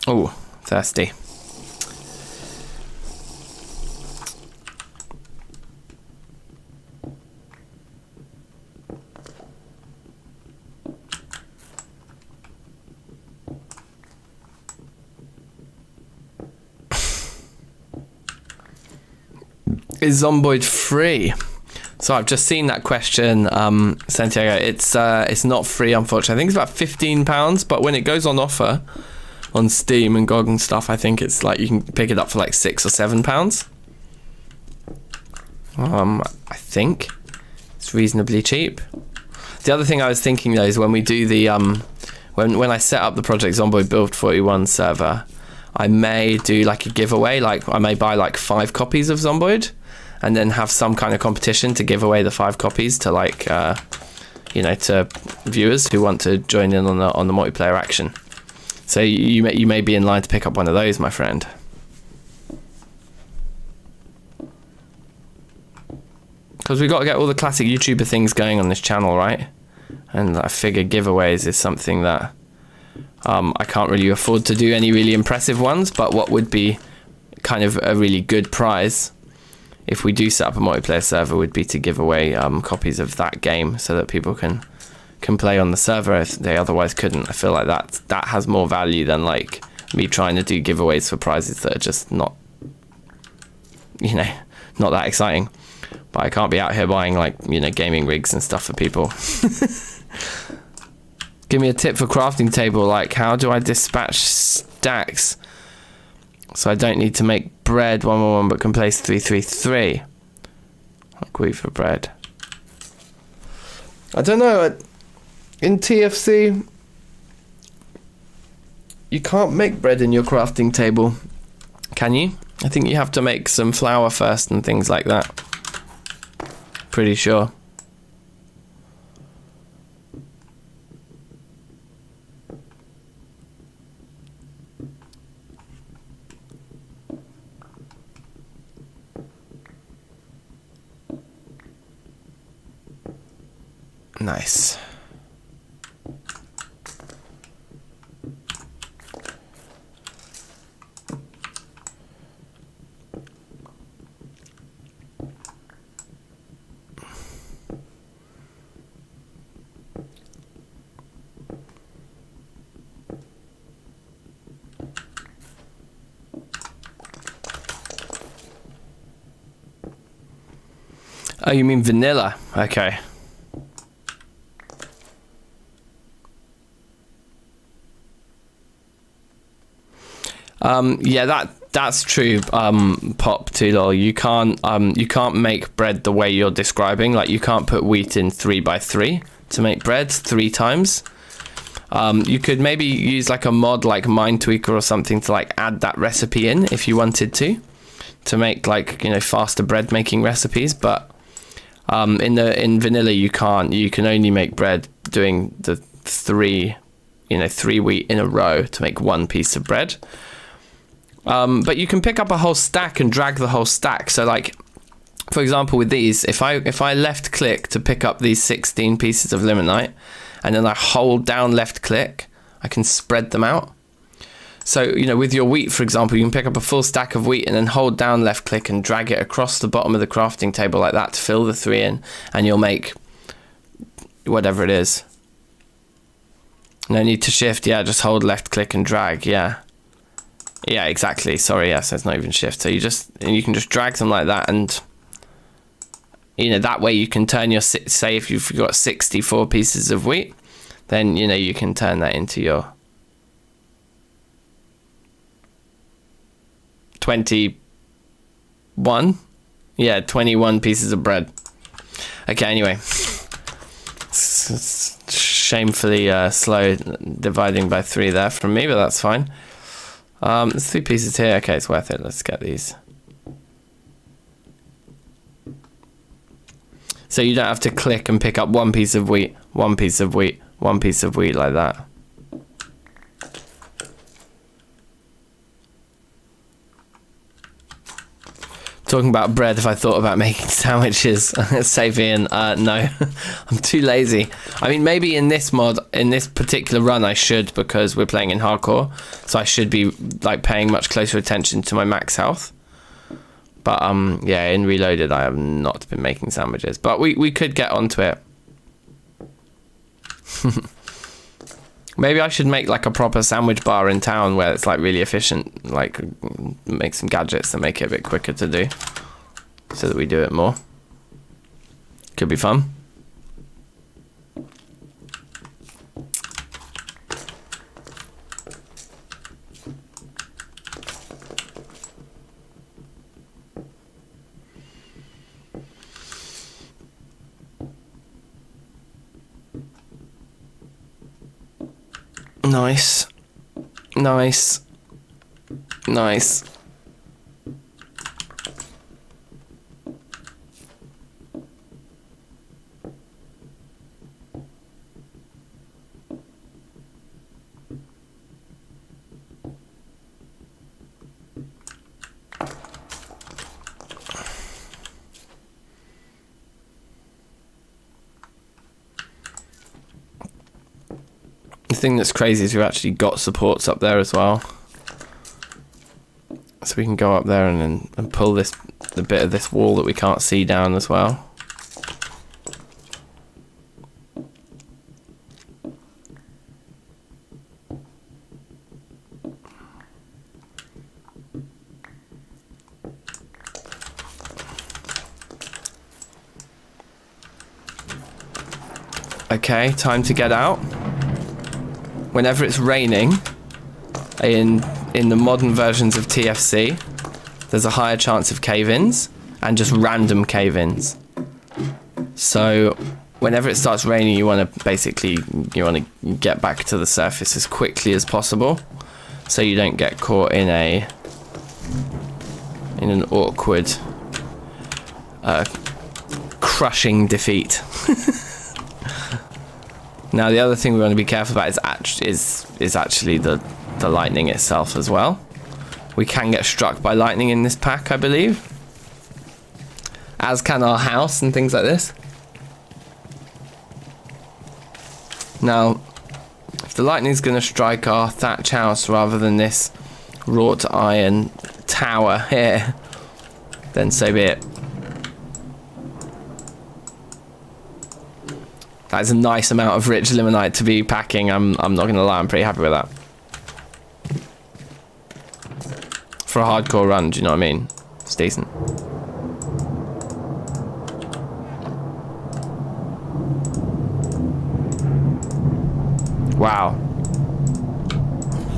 Oh, thirsty. Is Zomboid free? So I've just seen that question, Santiago. It's not free, unfortunately. I think it's about £15, but when it goes on offer on Steam and GOG and stuff, I think it's like you can pick it up for like £6 or £7. I think it's reasonably cheap. The other thing I was thinking though is when we do the when I set up the Project Zomboid Build 41 server, I may do like a giveaway. Like I may buy like 5 copies of Zomboid, and then have some kind of competition to give away the 5 copies to like you know, to viewers who want to join in on the multiplayer action. So you may be in line to pick up one of those, my friend. Because we've got to get all the classic YouTuber things going on this channel, right? And I figure giveaways is something that I can't really afford to do any really impressive ones, but what would be kind of a really good prize if we do set up a multiplayer server would be to give away copies of that game so that people can play on the server if they otherwise couldn't. I feel like that has more value than like me trying to do giveaways for prizes that are just not, you know, not that exciting. But I can't be out here buying like, you know, gaming rigs and stuff for people. Give me a tip for crafting table, like how do I dispatch stacks so I don't need to make bread 111 but can place 333? Like wheat for bread. I don't know. In TFC, you can't make bread in your crafting table, can you? I think you have to make some flour first and things like that. Pretty sure. Nice. Oh, you mean vanilla? Okay. Yeah, that's true. Pop too lol. You can't make bread the way you're describing. Like, you can't put wheat in 3x3 to make bread 3 times. You could maybe use like a mod like Mindtweaker or something to like add that recipe in if you wanted to make like, you know, faster bread making recipes. But in vanilla you can't. You can only make bread doing the 3 wheat in a row to make 1 piece of bread. But you can pick up a whole stack and drag the whole stack. So like, for example, with these, if I left click to pick up these 16 pieces of limonite, and then I hold down left click, I can spread them out. So, you know, with your wheat, for example, you can pick up a full stack of wheat and then hold down left click and drag it across the bottom of the crafting table like that to fill the 3 in, and you'll make whatever it is. No need to shift, yeah, just hold left click and drag, yeah. Yeah, exactly. Sorry, yes, it's not even shift. So you can just drag them like that, and you know, that way you can turn your, say if you've got 64 pieces of wheat, then you know you can turn that into your 21. Yeah, 21 pieces of bread. Okay, anyway. It's shamefully slow dividing by 3 there from me, but that's fine. There's 3 pieces here. Okay, it's worth it. Let's get these. So you don't have to click and pick up 1 piece of wheat, 1 piece of wheat, 1 piece of wheat like that. Talking about bread, if I thought about making sandwiches, save Ian, no, I'm too lazy. I mean, maybe in this mod, in this particular run, I should, because we're playing in hardcore, so I should be like paying much closer attention to my max health. But yeah, in Reloaded, I have not been making sandwiches, but we could get onto it. Maybe I should make like a proper sandwich bar in town where it's like really efficient, like make some gadgets that make it a bit quicker to do, so that we do it more. Could be fun. Nice. Nice. Nice. The thing that's crazy is we've actually got supports up there as well, so we can go up there and pull the bit of this wall that we can't see down as well. Okay, time to get out. Whenever it's raining, in the modern versions of TFC, there's a higher chance of cave-ins and just random cave-ins. So whenever it starts raining, you want to get back to the surface as quickly as possible, so you don't get caught in an awkward, crushing defeat. Now, the other thing we want to be careful about is actually the lightning itself as well. We can get struck by lightning in this pack, I believe, as can our house and things like this. Now, if the lightning's going to strike our thatch house rather than this wrought iron tower here, then so be it. That's a nice amount of rich limonite to be packing. I'm not gonna lie, I'm pretty happy with that. For a hardcore run, do you know what I mean? It's decent. Wow.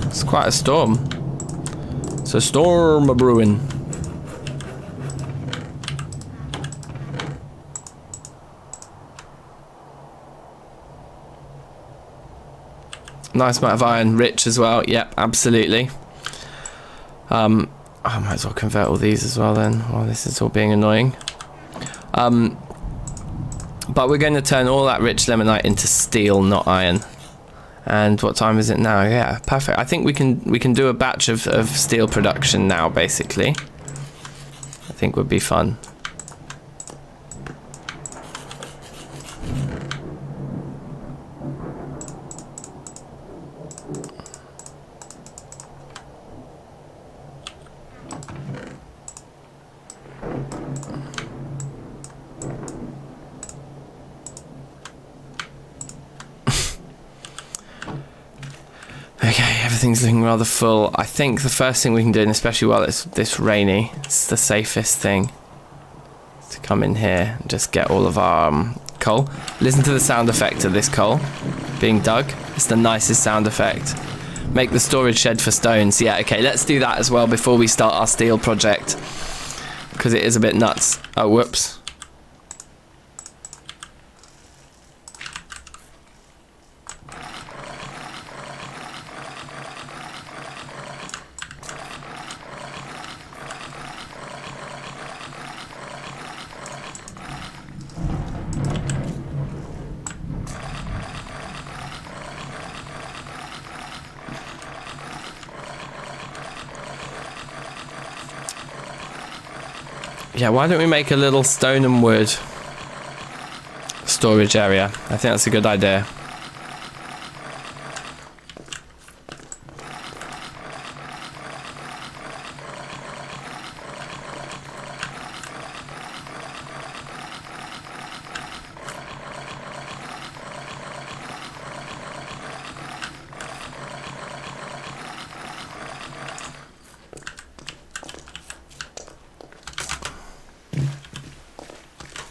It's quite a storm. It's a storm a-brewing. Nice amount of iron, rich as well. Yep, absolutely. I might as well convert all these as well then, while this is all being annoying. But we're going to turn all that rich limonite into steel, not iron. And what time is it now? Yeah, perfect. I think we can do a batch of steel production now, basically. I think would be fun. Okay, everything's looking rather full. I think the first thing we can do, and especially while it's this rainy, it's the safest thing to come in here and just get all of our coal. Listen to the sound effect of this coal being dug. It's the nicest sound effect. Make the storage shed for stones. Yeah, okay, let's do that as well before we start our steel project, because it is a bit nuts. Oh, whoops. Yeah, why don't we make a little stone and wood storage area? I think that's a good idea.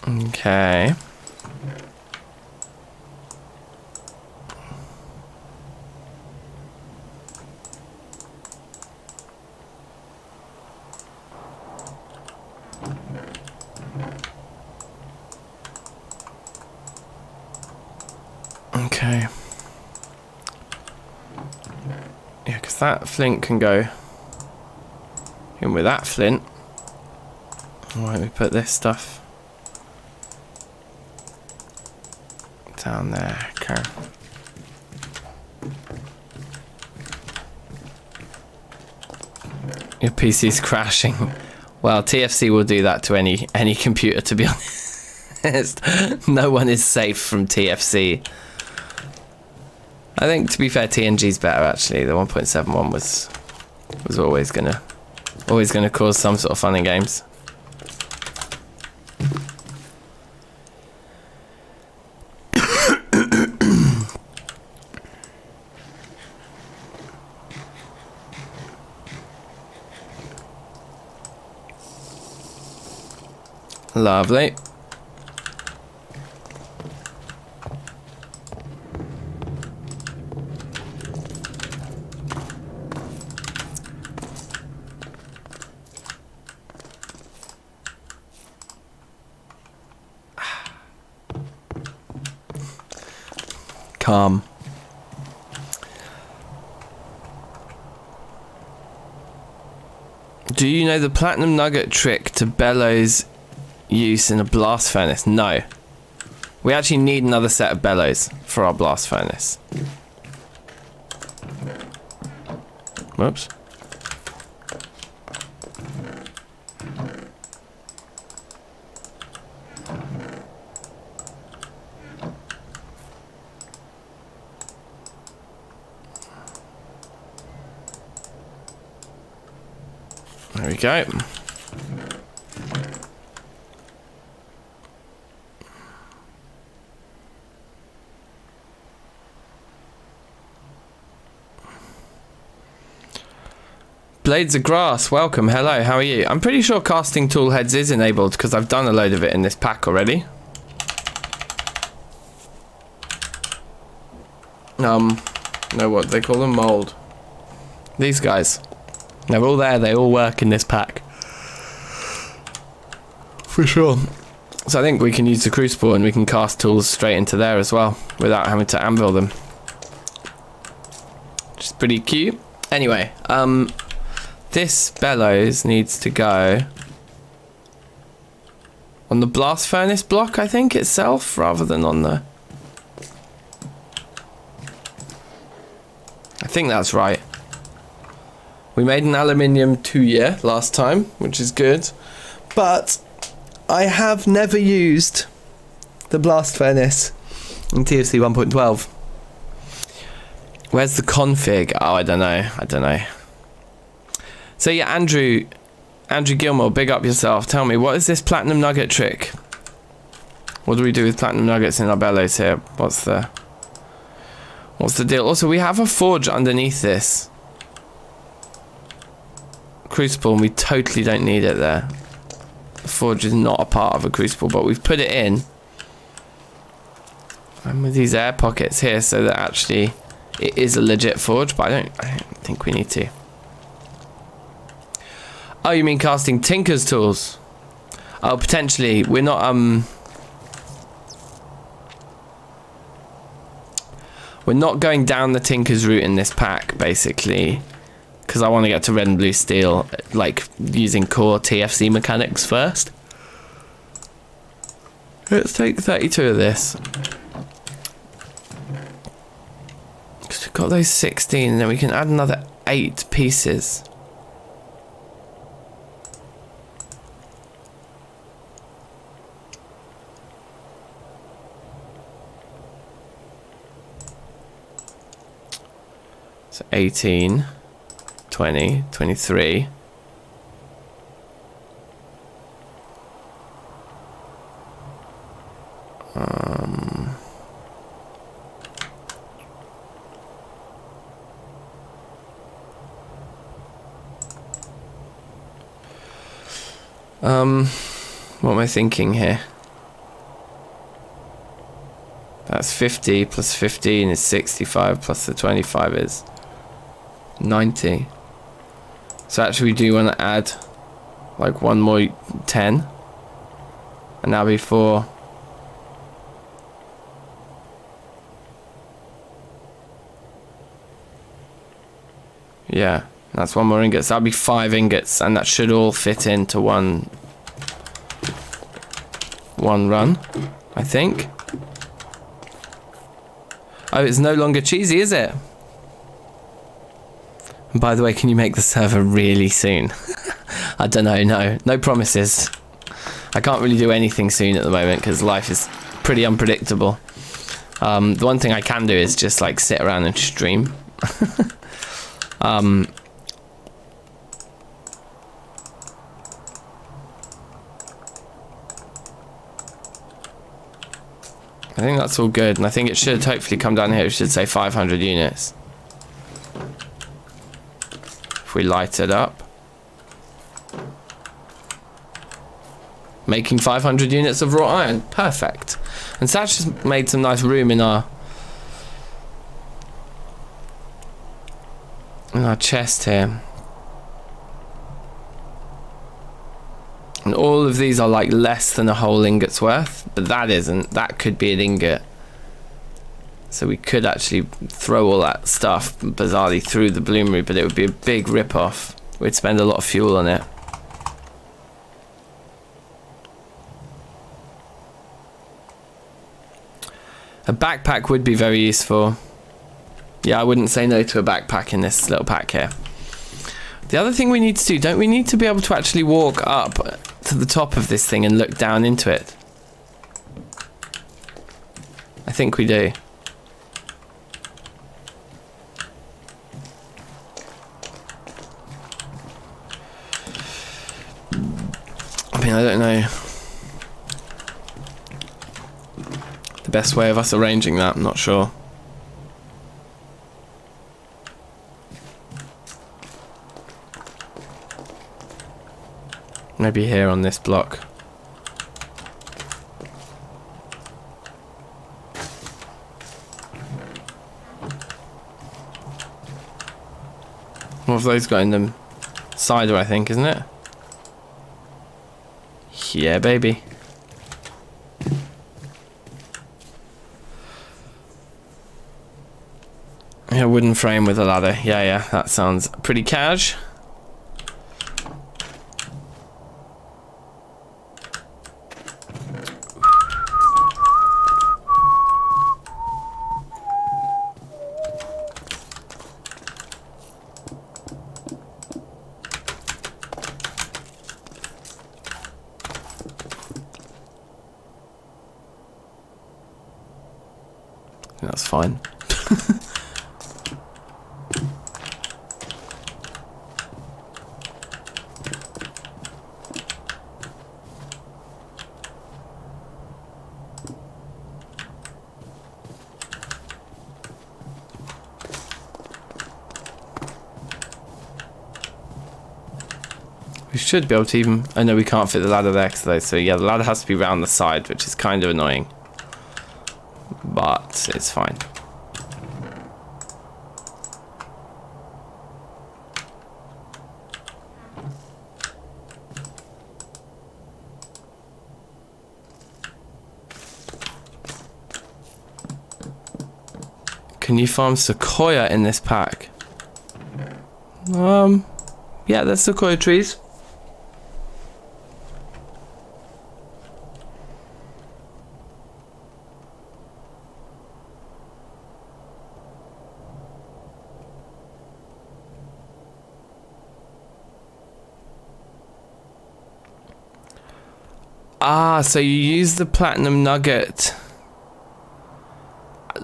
Okay. Okay. Yeah, because that flint can go in with that flint. Why don't we put this stuff down there? Okay. Your PC's crashing. Well, TFC will do that to any computer, to be honest. No one is safe from TFC. I think, to be fair, TNG's better actually. The 1.71 was always gonna cause some sort of fun in games. Lovely. Calm. Do you know the platinum nugget trick to bellows use in a blast furnace? No. We actually need another set of bellows for our blast furnace. Whoops. There we go. Blades of Grass, welcome, hello, how are you? I'm pretty sure casting tool heads is enabled because I've done a load of it in this pack already. No, what they call them? Mold. These guys. They're all there. They all work in this pack. For sure. So I think we can use the crucible and we can cast tools straight into there as well without having to anvil them. Which is pretty cute. Anyway, this bellows needs to go on the blast furnace block, I think, itself, rather than on the... I think that's right. We made an aluminium 2-year last time, which is good. But I have never used the blast furnace in TFC 1.12. Where's the config? Oh, I don't know. So yeah, Andrew Gilmore, big up yourself. Tell me, what is this platinum nugget trick? What do we do with platinum nuggets in our bellows here? What's the deal? Also, we have a forge underneath this crucible, and we totally don't need it there. The forge is not a part of a crucible, but we've put it in. And with these air pockets here, so that actually it is a legit forge, but I don't think we need to. Oh, you mean casting Tinker's tools? Oh, potentially. We're not going down the Tinker's route in this pack, basically, because I want to get to red and blue steel, like using core TFC mechanics first. Let's take 32 of this. Because we've got those 16, and then we can add another 8 pieces. So 18, 20, 23. What am I thinking here? That's 50 plus 15 is 65 plus the 25 is 90. So actually we do want to add like one more 10, and that'll be 4. Yeah, that's one more ingot. So that'll be 5 ingots, and that should all fit into one run, I think. Oh, it's no longer cheesy, is it? And by the way, can you make the server really soon? I don't know, no promises. I can't really do anything soon at the moment because life is pretty unpredictable. The one thing I can do is just like sit around and stream. I think that's all good, and I think it should hopefully come down here. It should say 500 units. If we light it up. Making 500 units of wrought iron. Perfect. And Satch has made some nice room in our chest here. And all of these are like less than a whole ingot's worth, but that isn't. That could be an ingot. So we could actually throw all that stuff bizarrely through the bloomery, but it would be a big rip-off. We'd spend a lot of fuel on it. A backpack would be very useful. Yeah, I wouldn't say no to a backpack in this little pack here. The other thing we need to do, don't we need to be able to actually walk up to the top of this thing and look down into it? I think we do. I mean, I don't know the best way of us arranging that, I'm not sure. Maybe here on this block. What have those got in them? Cider, I think, isn't it? Yeah, baby. Yeah, wooden frame with a ladder. Yeah, that sounds pretty cash. That's fine. We should be able to even... Oh no, we can't fit the ladder there, so yeah, the ladder has to be round the side, which is kind of annoying. But it's fine. Can you farm sequoia in this pack? Yeah, there's sequoia trees. Ah, so you use the platinum nugget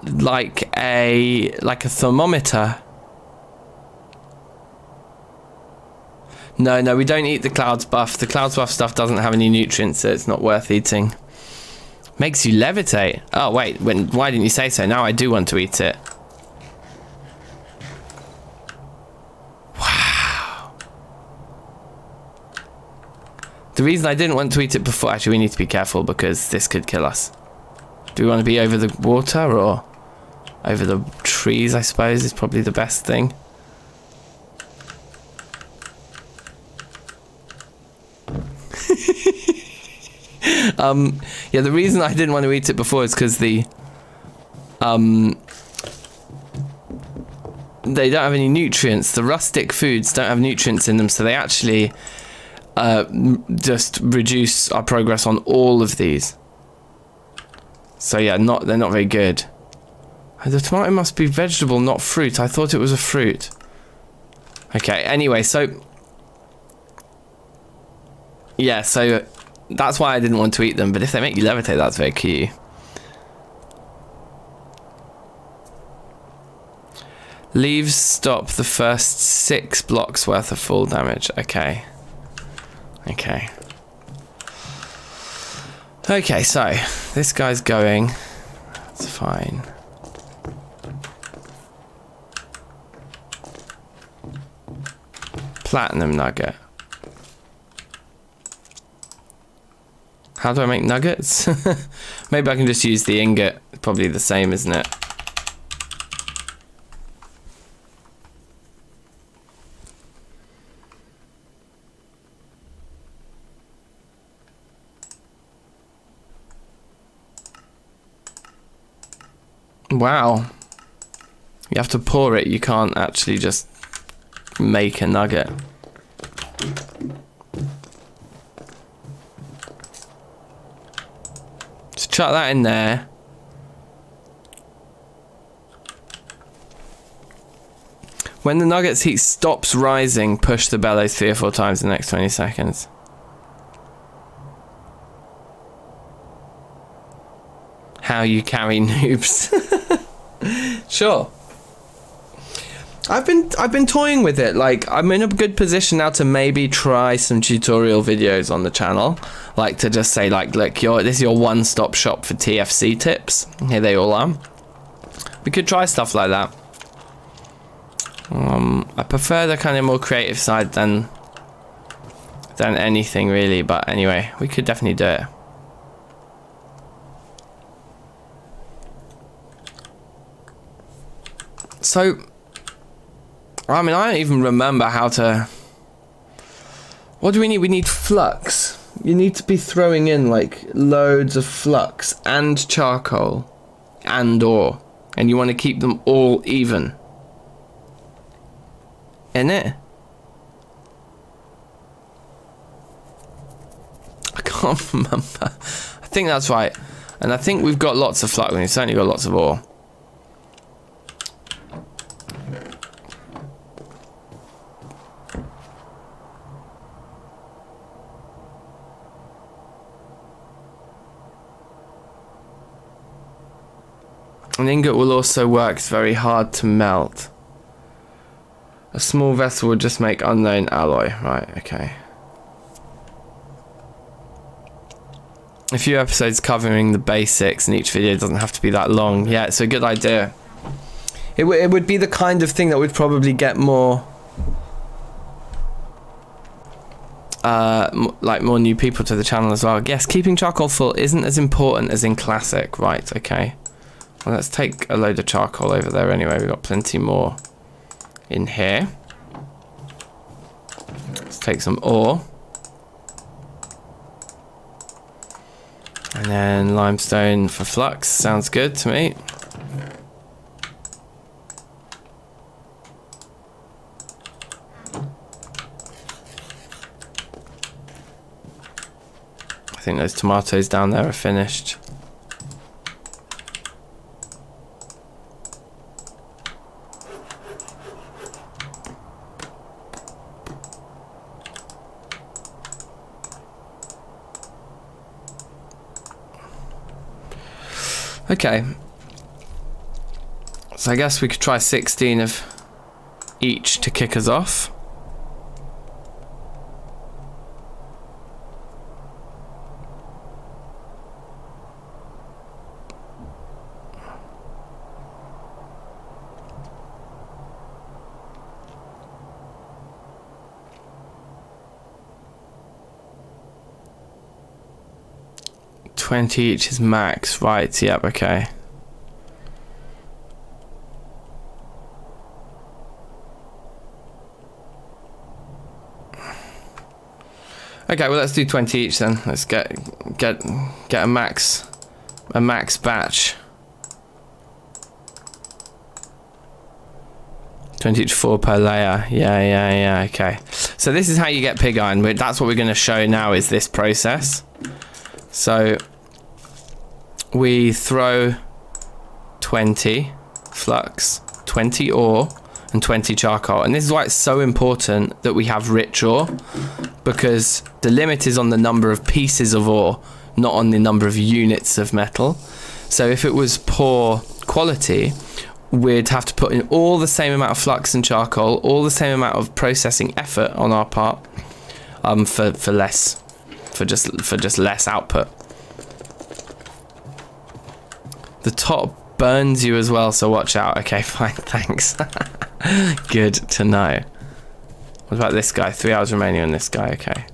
like a thermometer. No, we don't eat the clouds buff. The clouds buff stuff doesn't have any nutrients, so it's not worth eating. Makes you levitate. Oh wait, why didn't you say so? Now I do want to eat it. The reason I didn't want to eat it before... Actually, we need to be careful because this could kill us. Do we want to be over the water or over the trees, I suppose, is probably the best thing. Yeah, the reason I didn't want to eat it before is because they don't have any nutrients. The rustic foods don't have nutrients in them, so they actually... just reduce our progress on all of these. So yeah, they're not very good. The tomato must be vegetable, not fruit. I thought it was a fruit. Okay, anyway, so... Yeah, so that's why I didn't want to eat them, but if they make you levitate, that's very cute. Leaves stop the first 6 blocks worth of fall damage. Okay. Okay. Okay, so this guy's going. That's fine. Platinum nugget. How do I make nuggets? Maybe I can just use the ingot. Probably the same, isn't it? Wow. You have to pour it, you can't actually just make a nugget. Just chuck that in there. When the nugget's heat stops rising, push the bellows 3 or 4 times in the next 20 seconds. How you carry noobs. Sure. I've been toying with it. Like, I'm in a good position now to maybe try some tutorial videos on the channel. Like, to just say, like, look, this is your one-stop shop for TFC tips. Here they all are. We could try stuff like that. I prefer the kind of more creative side than anything really, but anyway, we could definitely do it. So I mean, I don't even remember how to... What do we need? We need flux. You need to be throwing in, like, loads of flux and charcoal and ore. And you want to keep them all even. Innit? I can't remember. I think that's right. And I think we've got lots of flux. We've certainly got lots of ore. An ingot will also work very hard to melt. A small vessel would just make unknown alloy. Right, okay. A few episodes covering the basics, and each video doesn't have to be that long. Yeah, it's a good idea. It would be the kind of thing that would probably get more... like more new people to the channel as well. Yes, keeping charcoal full isn't as important as in classic. Right, okay. Well, let's take a load of charcoal over there anyway. We've got plenty more in here. Let's take some ore. And then limestone for flux. Sounds good to me. I think those tomatoes down there are finished. Okay, so I guess we could try 16 of each to kick us off. Each is max, right? Yep, okay. Okay, well let's do 20 each then. Let's get a max batch. 20 each, 4 per layer. Yeah. Okay. So this is how you get pig iron. That's what we're going to show now. Is this process? So we throw 20 flux, 20 ore, and 20 charcoal. And this is why it's so important that we have rich ore, because the limit is on the number of pieces of ore, not on the number of units of metal. So if it was poor quality, we'd have to put in all the same amount of flux and charcoal, all the same amount of processing effort on our part, for just less output. The top burns you as well, so watch out. Okay, fine, thanks. Good to know. What about this guy? 3 hours remaining on this guy, okay.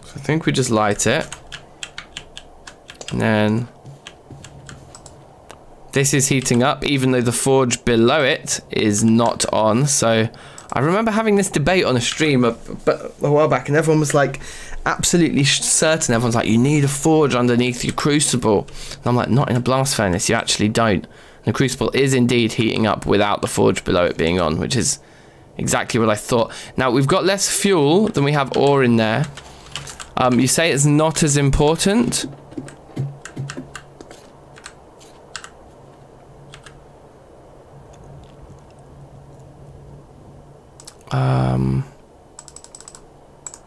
So I think we just light it. And then this is heating up, even though the forge below it is not on. So I remember having this debate on a stream a while back, and everyone was like, absolutely certain. Everyone's like, you need a forge underneath your crucible. And I'm like, not in a blast furnace, you actually don't. And the crucible is indeed heating up without the forge below it being on, which is exactly what I thought. Now, we've got less fuel than we have ore in there. You say it's not as important.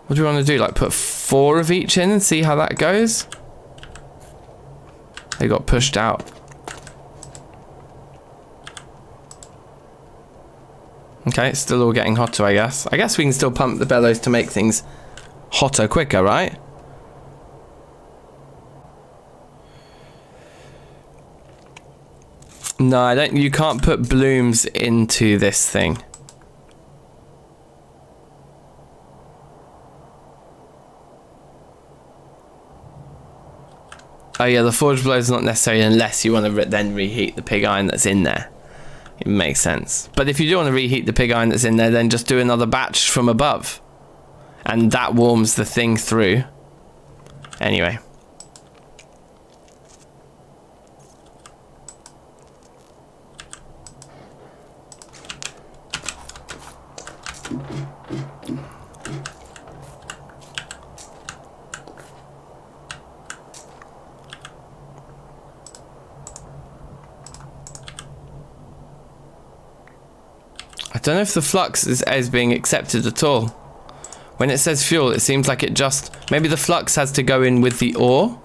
What do we want to do? Like put 4 of each in and see how that goes? They got pushed out. Okay, it's still all getting hotter, I guess. I guess we can still pump the bellows to make things hotter quicker, right? No, I don't. You can't put blooms into this thing. Oh yeah, the forge blow is not necessary unless you want to then reheat the pig iron that's in there. It makes sense. But if you do want to reheat the pig iron that's in there, then just do another batch from above. And that warms the thing through. Anyway. I don't know if the flux is being accepted at all. When it says fuel, it seems like it just... Maybe the flux has to go in with the ore,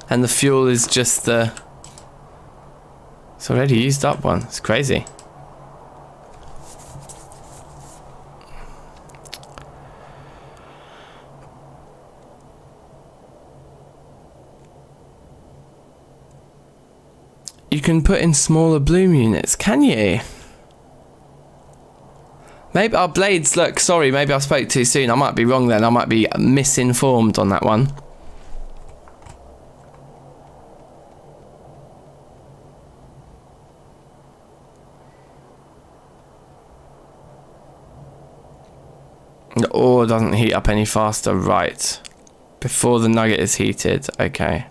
and the fuel is just the... It's already used up one. It's crazy. You can put in smaller bloom units, can you? Maybe our blades, look, sorry, maybe I spoke too soon. I might be wrong then. I might be misinformed on that one. The ore doesn't heat up any faster, right. Before the nugget is heated, okay.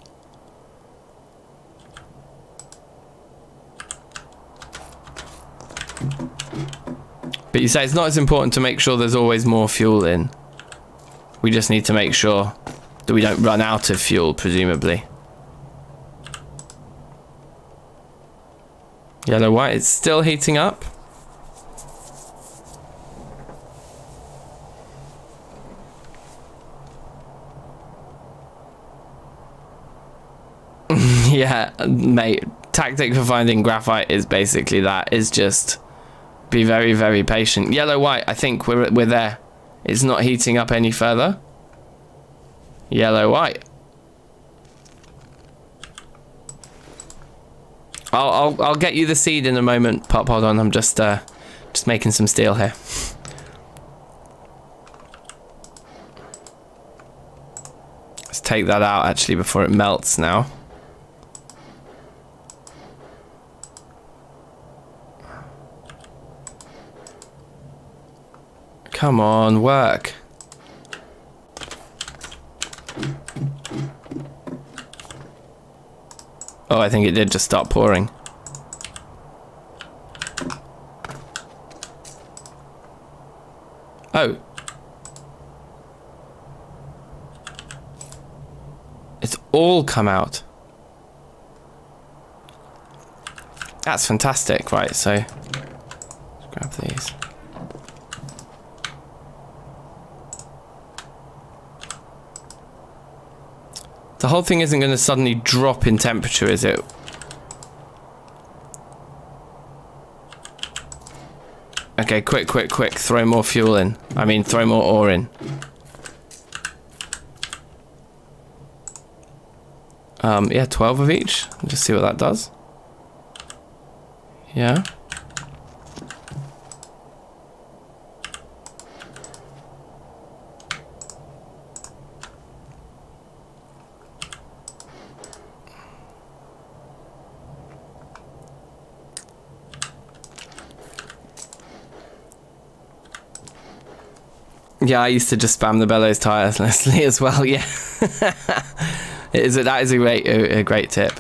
But you say it's not as important to make sure there's always more fuel in. We just need to make sure that we don't run out of fuel, presumably. Yellow, white, it's still heating up. Yeah, mate, tactic for finding graphite is basically that, is just... be very, very patient. Yellow, white, I think we're there. It's not heating up any further. Yellow, white. I'll get you the seed in a moment. Pop, hold on. I'm just making some steel here. Let's take that out actually before it melts now. Come on, work. Oh, I think it did just start pouring. Oh. It's all come out. That's fantastic. Right, so let's grab these. The whole thing isn't going to suddenly drop in temperature, is it? Okay, quick. Throw more fuel in. I mean, throw more ore in. Yeah, 12 of each. Just see what that does. Yeah. Yeah, I used to just spam the bellows tirelessly as well. Yeah, that is a great tip.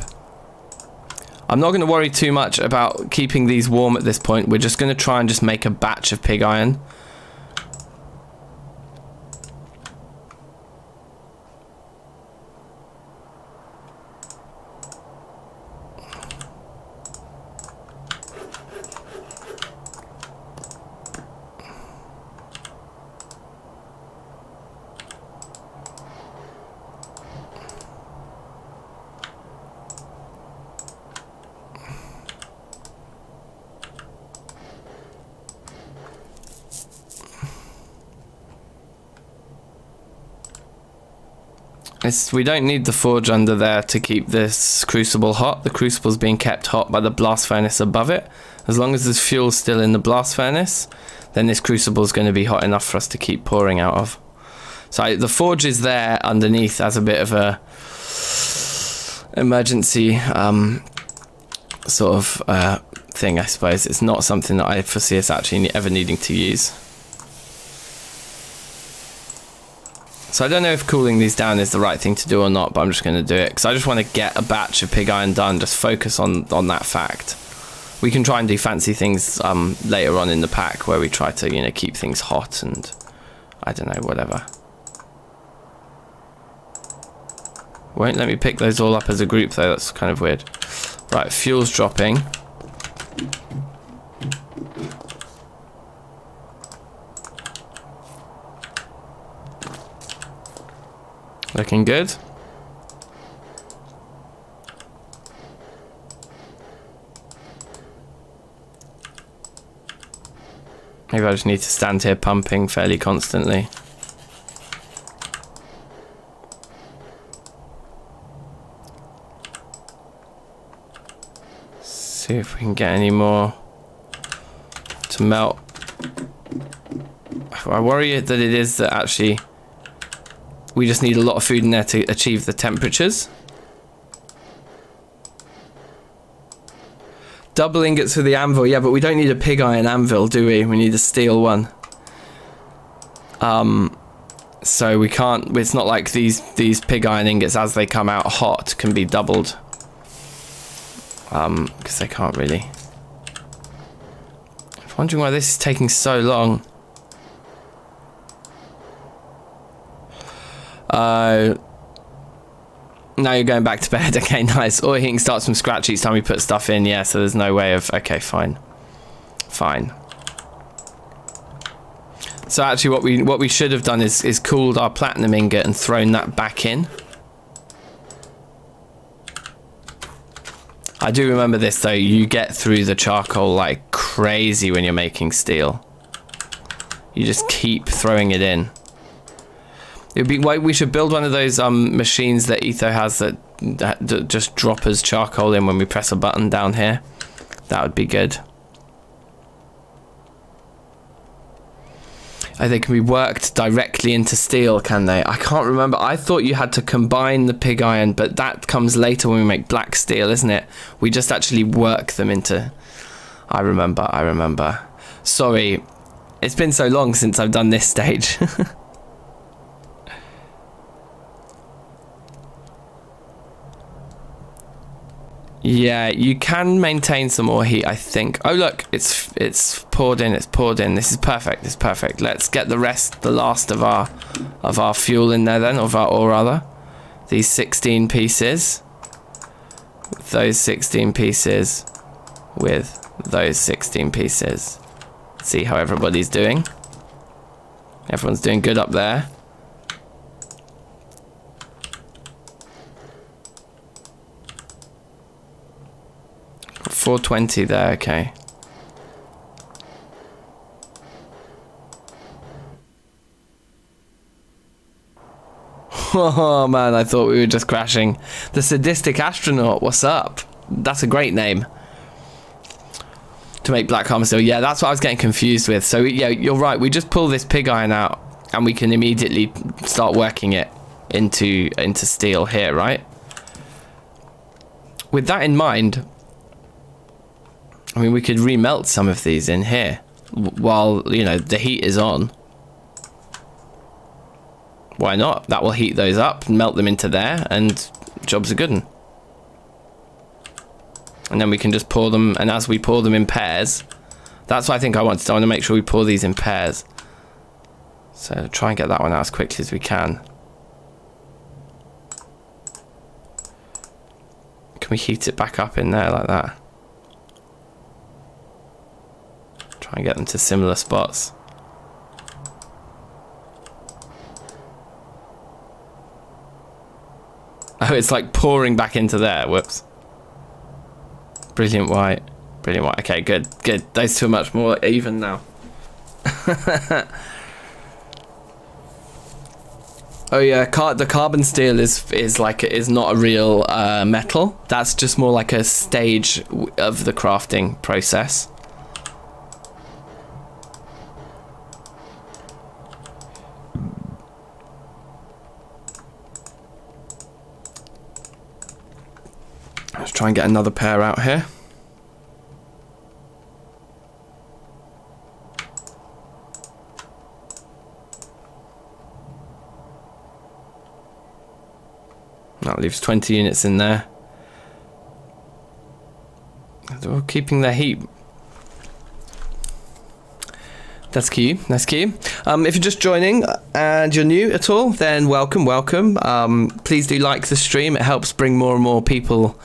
I'm not going to worry too much about keeping these warm at this point. We're just going to try and just make a batch of pig iron. We don't need the forge under there to keep this crucible hot. The crucible's being kept hot by the blast furnace above it. As long as there's fuel still in the blast furnace, then this crucible's going to be hot enough for us to keep pouring out of. So the forge is there underneath as a bit of a... emergency sort of thing, I suppose. It's not something that I foresee us actually ever needing to use. So I don't know if cooling these down is the right thing to do or not, but I'm just going to do it because I just want to get a batch of pig iron done. Just focus on that fact. We can try and do fancy things later on in the pack where we try to, you know, keep things hot and I don't know, whatever. Won't let me pick those all up as a group though. That's kind of weird. Right, fuel's dropping. Looking good. Maybe I just need to stand here pumping fairly constantly. See if we can get any more to melt. I worry that it is that actually we just need a lot of food in there to achieve the temperatures. Double ingots for the anvil, yeah, but we don't need a pig iron anvil, do we? We need a steel one. So we can't, it's not like these pig iron ingots as they come out hot can be doubled. Because they can't really. I'm wondering why this is taking so long. Now you're going back to bed. Okay, nice. Oil heating starts from scratch each time we put stuff in. Yeah, so there's no way of... Okay, fine. Fine. So actually what we should have done is cooled our platinum ingot and thrown that back in. I do remember this though. You get through the charcoal like crazy when you're making steel. You just keep throwing it in. It'd be like we should build one of those machines that Etho has that just drop us charcoal in when we press a button down here. That would be good. Oh, they can be worked directly into steel, can they? I can't remember. I thought you had to combine the pig iron, but that comes later when we make black steel, isn't it? We just actually work them into... I remember. Sorry, it's been so long since I've done this stage. Yeah, you can maintain some more heat, I think. Oh look, it's poured in. This is perfect. It's perfect. Let's get the last of our fuel in there then, of our ore rather. These 16 pieces. Those 16 pieces with those 16 pieces. See how everybody's doing. Everyone's doing good up there. 420 there, okay. Oh man, I thought we were just crashing. The Sadistic Astronaut, what's up? That's a great name. To make black armor steel. Yeah, that's what I was getting confused with. So yeah, you're right. We just pull this pig iron out and we can immediately start working it into steel here, right? With that in mind, I mean, we could remelt some of these in here while, you know, the heat is on. Why not? That will heat those up and melt them into there, and jobs are good. And then we can just pour them, and as we pour them in pairs, that's what I think I want to make sure we pour these in pairs. So try and get that one out as quickly as we can. Can we heat it back up in there like that? Try and get them to similar spots. Oh, it's like pouring back into there. Whoops. Brilliant white. Brilliant white. Okay, good. Good. Those two are much more even now. Oh yeah, the carbon steel is not a real metal. That's just more like a stage of the crafting process. try and get another pair out here. That leaves 20 units in there. They're all keeping their heat. That's key. That's key. If you're just joining and you're new at all, then welcome. Please do like the stream. It helps bring more and more people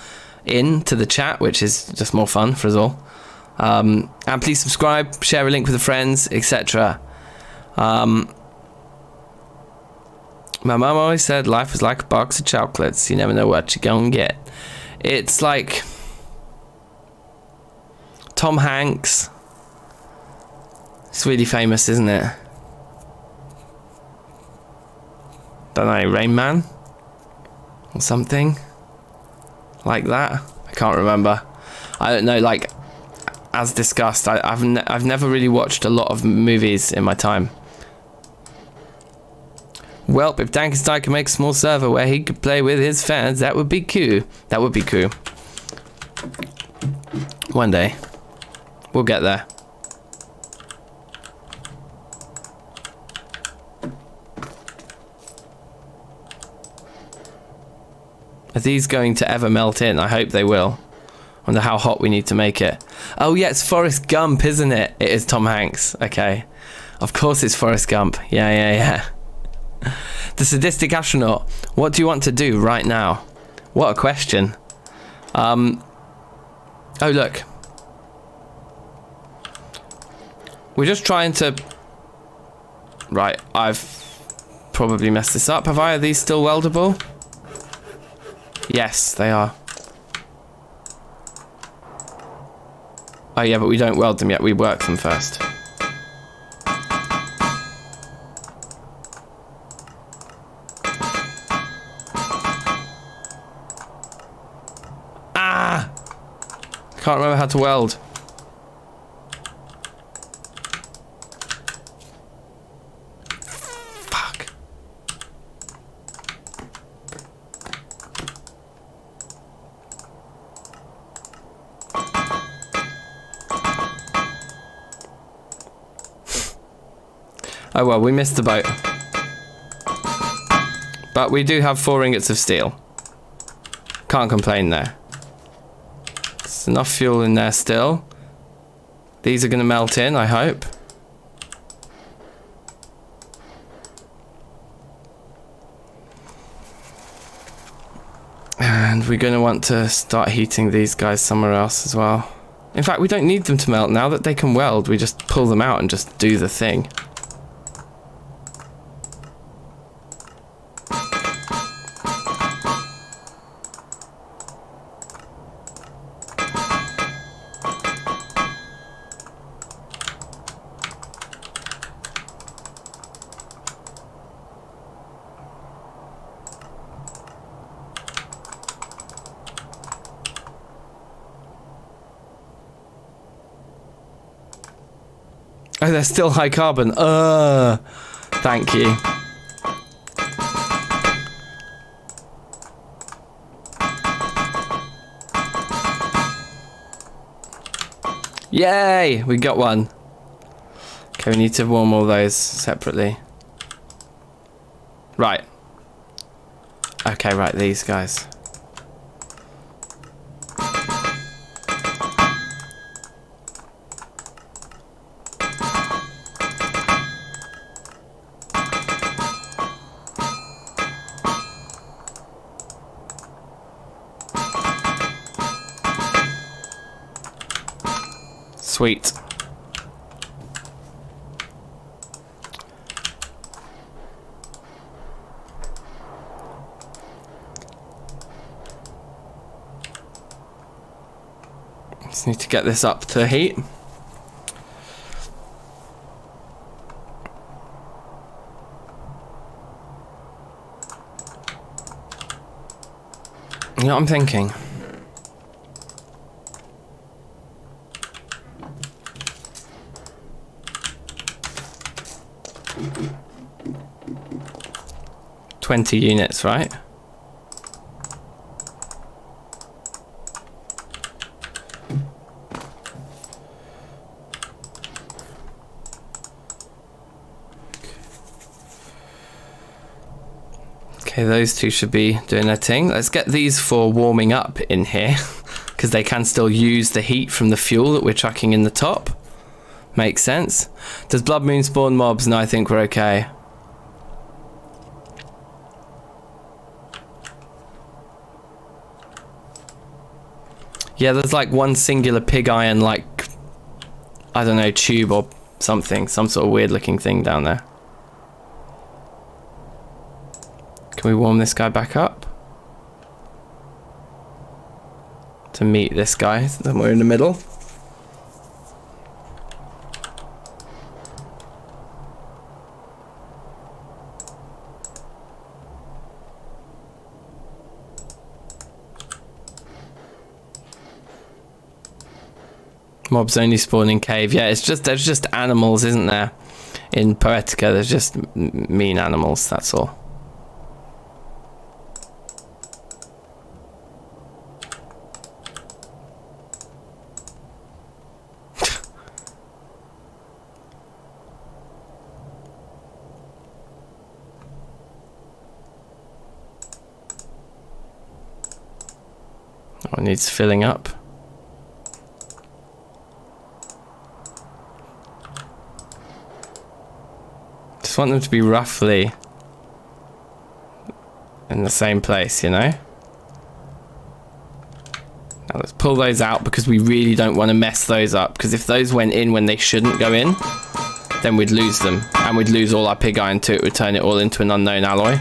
in to the chat, which is just more fun for us all. And please subscribe, share a link with the friends, etc. My mum always said life was like a box of chocolates. You never know what you're gonna get. It's like Tom Hanks. It's really famous, isn't it? Don't know, Rain Man? Or something? Like that? I can't remember. I don't know, like, as discussed, I've never really watched a lot of movies in my time. Welp, if DankNStein could make a small server where he could play with his fans, that would be cool. That would be cool. One day. We'll get there. Are these going to ever melt in? I hope they will. Wonder how hot we need to make it. Oh yeah, it's Forrest Gump, isn't it? It is Tom Hanks. Okay. Of course it's Forrest Gump. Yeah. The sadistic astronaut. What do you want to do right now? What a question. Oh look. We're just trying to... Right, I've probably messed this up. Have I? Are these still weldable? Yes, they are. Oh yeah, but we don't weld them yet. We work them first. Ah! Can't remember how to weld. Fuck. Oh well, we missed the boat. But we do have 4 ingots of steel. Can't complain there. There's enough fuel in there still. These are going to melt in, I hope. And we're going to want to start heating these guys somewhere else as well. In fact, we don't need them to melt now that they can weld. We just pull them out and just do the thing. Oh, they're still high carbon. Thank you. Yay! We got one. Okay, we need to warm all those separately. Right. Okay, right, these guys. Sweet. Just need to get this up to heat. You know what I'm thinking? $20 units, right? Okay, those two should be doing their thing. Let's get these for warming up in here, because they can still use the heat from the fuel that we're chucking in the top. Makes sense. Does Blood Moon spawn mobs? No, I think we're okay. Yeah, there's like one singular pig iron, like, I don't know, tube or something. Some sort of weird looking thing down there. Can we warm this guy back up? To meet this guy, somewhere in the middle. Mobs only spawn in cave. Yeah, it's just, there's just animals, isn't there? In Poetica, there's just mean animals, that's all. Oh, it needs filling up. Just want them to be roughly in the same place, you know? Now let's pull those out, because we really don't want to mess those up, because if those went in when they shouldn't go in, then we'd lose them, and we'd lose all our pig iron too. It would turn it all into an unknown alloy.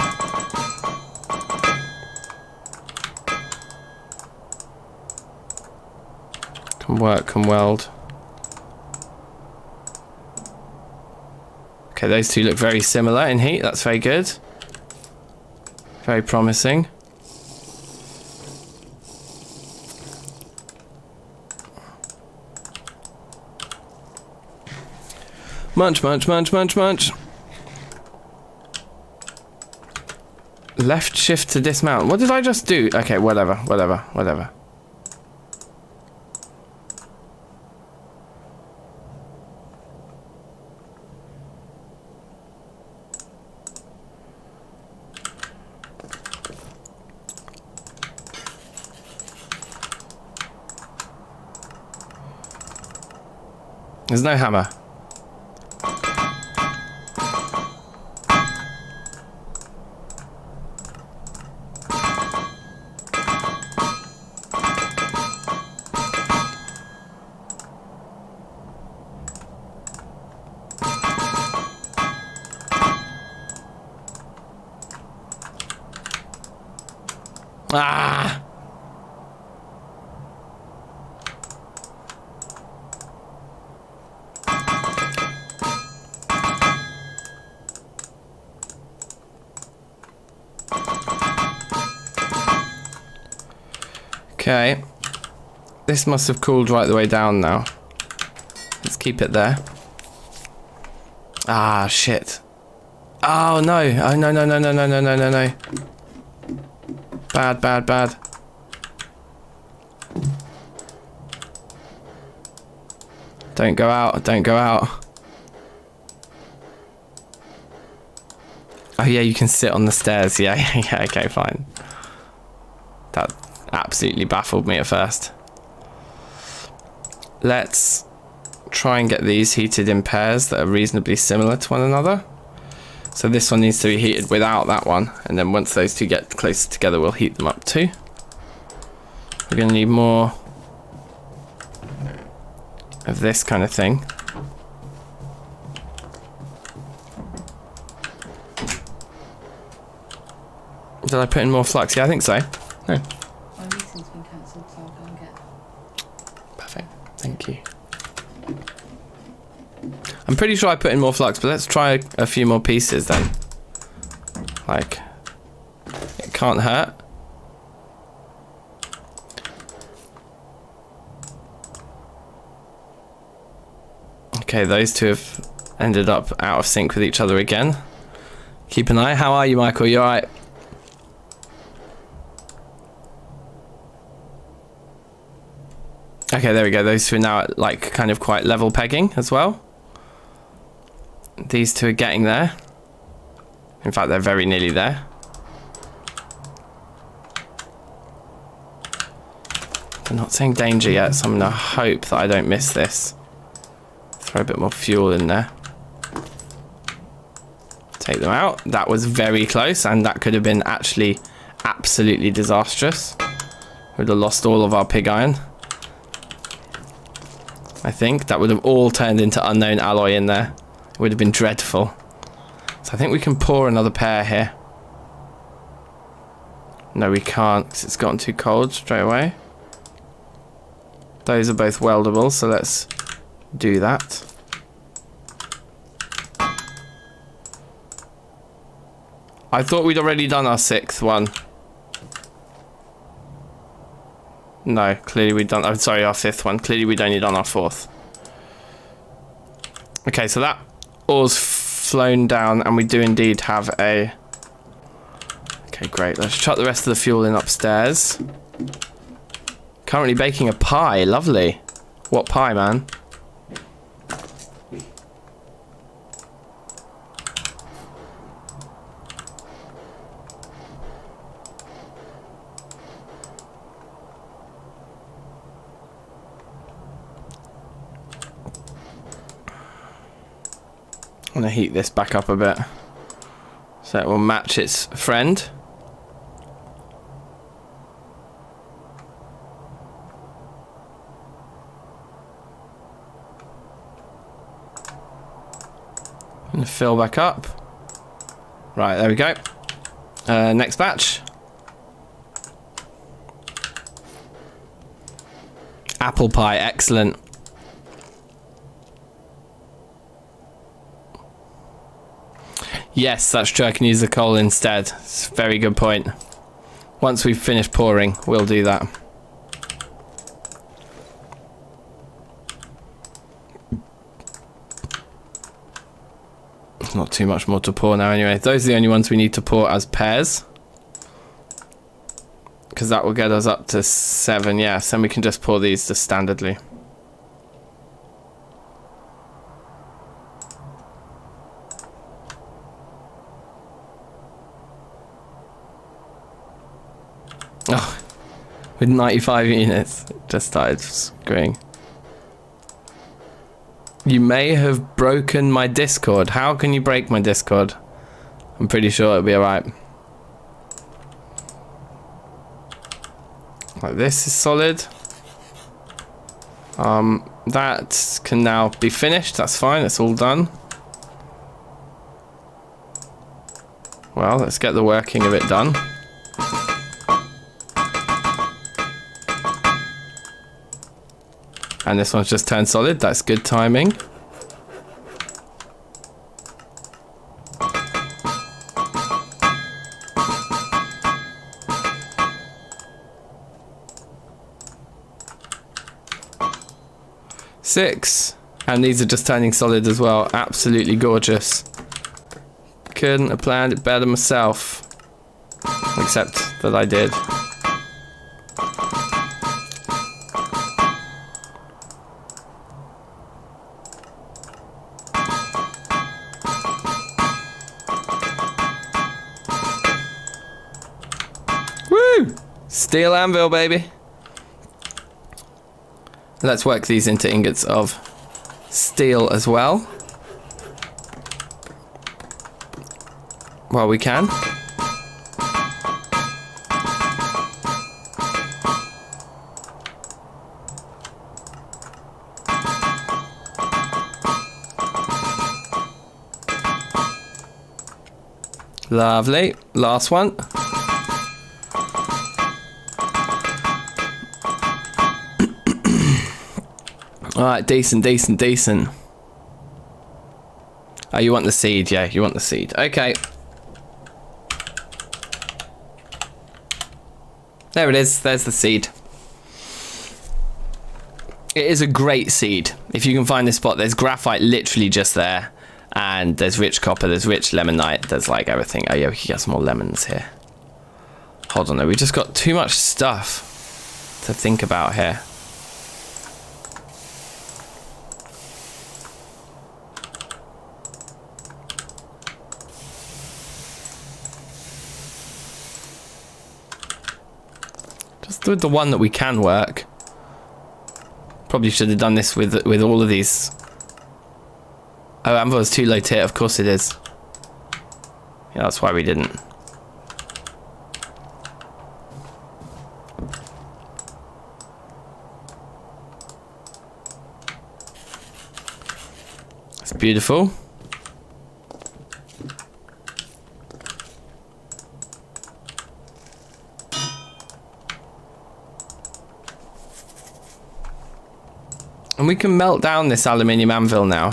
Can work, can weld. Okay, those two look very similar in heat. That's very good. Very promising. Munch, munch, munch, munch, munch. Left shift to dismount. What did I just do? Okay, whatever, whatever, whatever. There's no hammer. Ah! Okay, this must have cooled right the way down now. Let's keep it there. Ah, shit. Oh no, oh no, no, no, no, no, no, no, no, no. Bad, bad, bad. Don't go out, don't go out. Oh yeah, you can sit on the stairs, yeah, yeah, okay, fine. That absolutely baffled me at first. Let's try and get these heated in pairs that are reasonably similar to one another. So this one needs to be heated without that one, and then once those two get closer together, we'll heat them up too. We're going to need more of this kind of thing. Did I put in more flux? Yeah, I think so. No. My meeting's been cancelled, so I'll go and get. Perfect. Thank you. I'm pretty sure I put in more flux, but let's try a few more pieces then. Like, it can't hurt. Okay, those two have ended up out of sync with each other again. Keep an eye. How are you, Michael? You alright? Okay, there we go. Those two are now at like kind of quite level pegging as well. These two are getting there. In fact, they're very nearly there. They're not saying danger yet, so I'm going to hope that I don't miss this. Throw a bit more fuel in there. Take them out. That was very close, and that could have been actually absolutely disastrous. We'd have lost all of our pig iron. I think that would have all turned into unknown alloy in there. It would have been dreadful. So I think we can pour another pair here. No, we can't, because it's gotten too cold straight away. Those are both weldable, so let's do that. I thought we'd already done our 6th one. No, clearly we've done... I'm sorry, our 5th one. Clearly we'd only done our 4th. Okay, so that ore's flown down, and we do indeed have a... Okay, great. Let's chuck the rest of the fuel in upstairs. Currently baking a pie. Lovely. What pie, man? I'm going to heat this back up a bit so it will match its friend. I'm going to fill back up. Right, there we go. Next batch. Apple pie, excellent. Yes, that's true. I can use the coal instead. It's a very good point. Once we've finished pouring, we'll do that. Not too much more to pour now anyway. Those are the only ones we need to pour as pairs. Because that will get us up to 7, yes. Then we can just pour these just standardly. Oh, with 95 units, it just started screwing. You may have broken my Discord. How can you break my Discord? I'm pretty sure it'll be alright. Like this is solid. That can now be finished. That's fine. It's all done. Well, let's get the working of it done. And this one's just turned solid. That's good timing. Six. And these are just turning solid as well. Absolutely gorgeous. Couldn't have planned it better myself. Except that I did. Steel anvil, baby. Let's work these into ingots of steel as well. While we can. Lovely. Last one. Alright, decent. Oh, you want the seed? Yeah, you want the seed. Okay. There it is. There's the seed. It is a great seed. If you can find this spot, there's graphite literally just there. And there's rich copper, there's rich lemonite, there's like everything. Oh yeah, we can get some more lemons here. Hold on though, we've just got too much stuff to think about here. Just with the one that we can work. Probably should have done this with all of these. Oh, Anvil is too low tier. Of course it is. Yeah, that's why we didn't. It's beautiful. And we can melt down this aluminium anvil now.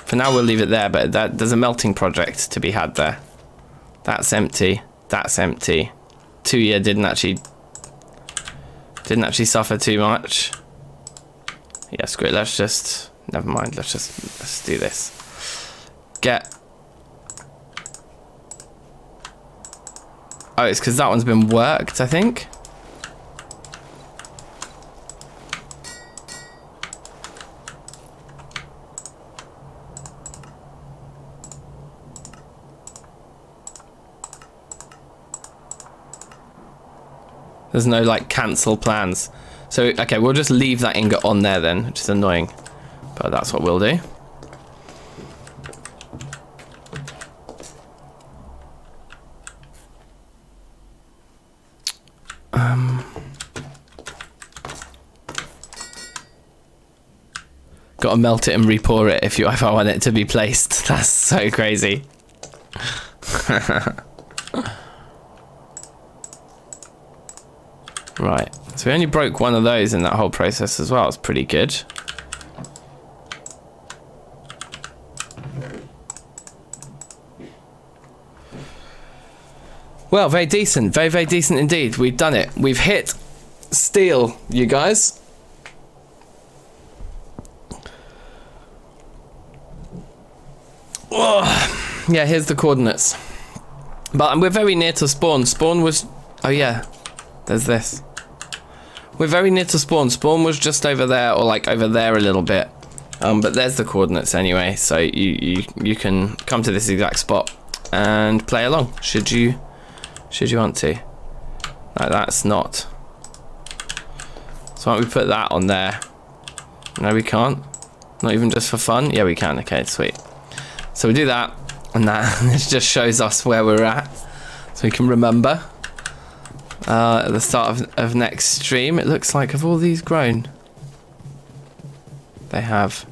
For now we'll leave it there, but there's a melting project to be had there. That's empty. That's empty. 2 year didn't actually suffer too much. Yeah, screw it. Let's just, never mind. Let's do this. Oh, it's because that one's been worked, I think. There's no like cancel plans. So, okay, we'll just leave that ingot on there then, which is annoying. But that's what we'll do. Gotta melt it and re-pour it if I want it to be placed. That's so crazy. Right, so we only broke one of those in that whole process as well. It's pretty good. Well, very decent. Very, very decent indeed. We've done it. We've hit steel, you guys. Oh, yeah, here's the coordinates. But we're very near to spawn. Spawn was... Oh, yeah. There's this. We're very near to spawn. Spawn was just over there, or like over there a little bit. But there's the coordinates anyway, so you can come to this exact spot and play along. Should you want to? Like that's not. So why don't we put that on there? No, we can't. Not even just for fun. Yeah, we can. Okay, sweet. So we do that, and that this just shows us where we're at, so we can remember. At the start of next stream, it looks like have all these grown? They have.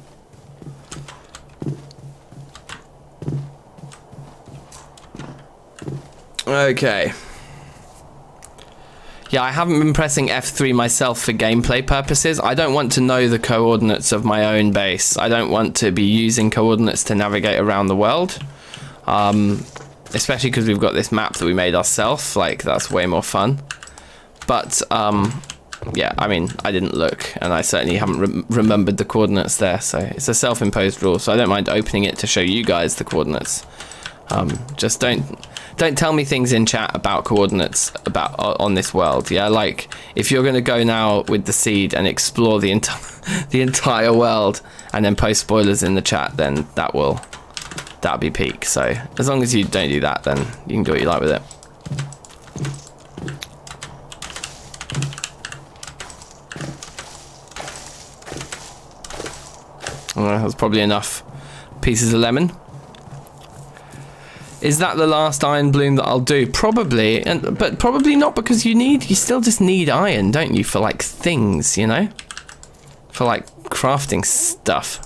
Okay. Yeah, I haven't been pressing F3 myself for gameplay purposes. I don't want to know the coordinates of my own base. I don't want to be using coordinates to navigate around the world. Especially because we've got this map that we made ourselves. Like, that's way more fun. But, yeah, I mean, I didn't look, and I certainly haven't remembered the coordinates there, so it's a self-imposed rule, so I don't mind opening it to show you guys the coordinates. Just don't tell me things in chat about coordinates on this world, yeah? Like, if you're going to go now with the seed and explore the entire world, and then post spoilers in the chat, then that'll be peak. So as long as you don't do that, then you can do what you like with it. That's probably enough pieces of lemon. Is that the last iron bloom that I'll do? Probably, but probably not, because you still just need iron, don't you, for like things, you know, for like crafting stuff.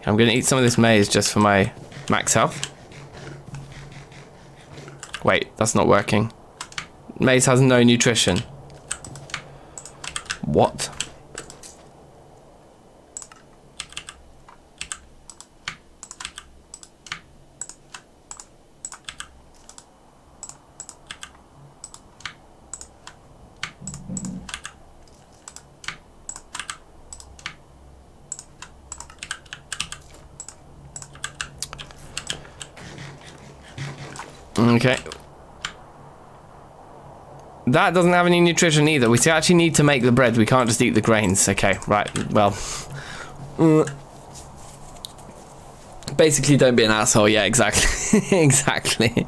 I'm gonna eat some of this maize just for my max health. Wait, that's not working. Maize has no nutrition. What? Okay. That doesn't have any nutrition either. We actually need to make the bread. We can't just eat the grains. Okay, right. Well. Basically, don't be an asshole. Yeah, exactly. Exactly.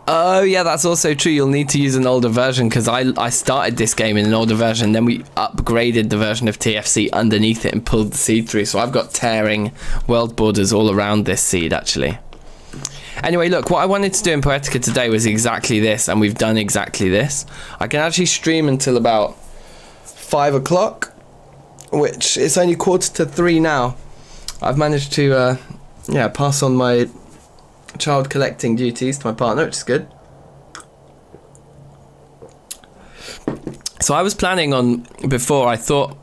Oh yeah, that's also true. You'll need to use an older version because I started this game in an older version, then we upgraded the version of TFC underneath it and pulled the seed through. So I've got tearing world borders all around this seed actually. Anyway, look, what I wanted to do in Poetica today was exactly this, and we've done exactly this. I can actually stream until about 5 o'clock, which it's only 2:45 now. I've managed to pass on my child collecting duties to my partner, which is good. So I was planning on, before, I thought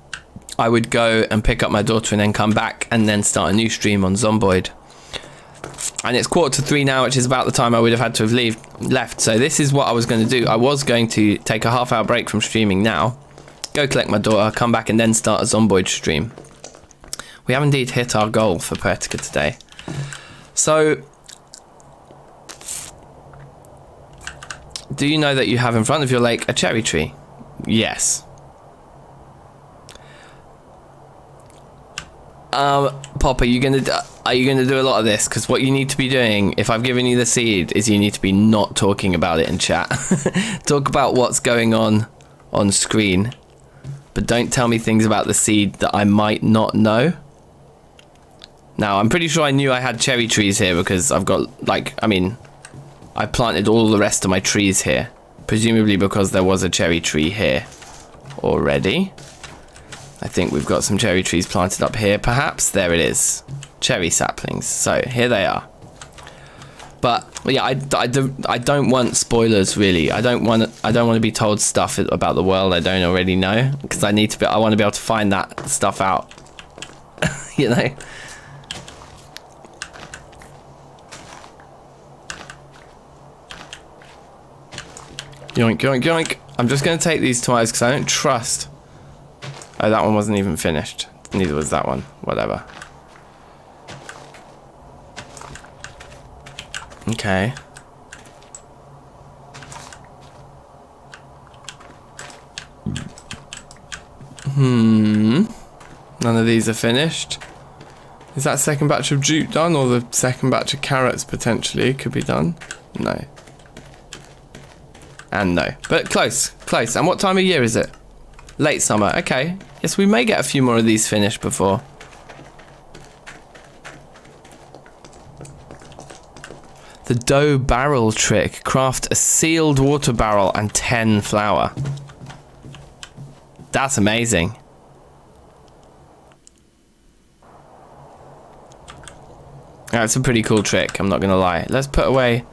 I would go and pick up my daughter and then come back and then start a new stream on Zomboid. And it's 2:45 now, which is about the time I would have had to have left. So this is what I was going to do. I was going to take a half-hour break from streaming now, go collect my daughter, come back and then start a Zomboid stream. We have indeed hit our goal for Poetica today. So, do you know that you have in front of your lake a cherry tree? Yes. Pop, are you gonna do a lot of this? Because what you need to be doing, if I've given you the seed, is you need to be not talking about it in chat. Talk about what's going on screen, but don't tell me things about the seed that I might not know. Now, I'm pretty sure I knew I had cherry trees here because I've got, I planted all the rest of my trees here, presumably because there was a cherry tree here already. I think we've got some cherry trees planted up here, perhaps. There it is. Cherry saplings. So, here they are. But, yeah, I don't want spoilers, really. I don't want to be told stuff about the world I don't already know, because I want to be able to find that stuff out. You know? Yoink, yoink, yoink. I'm just going to take these tomatoes because I don't trust... Oh, that one wasn't even finished. Neither was that one. Whatever. Okay. None of these are finished. Is that second batch of jute done, or the second batch of carrots potentially could be done? No. And no. But close, close. And what time of year is it? Late summer. Okay. Yes, we may get a few more of these finished before. The dough barrel trick. Craft a sealed water barrel and 10 flour. That's amazing. That's a pretty cool trick, I'm not gonna lie. Let's put away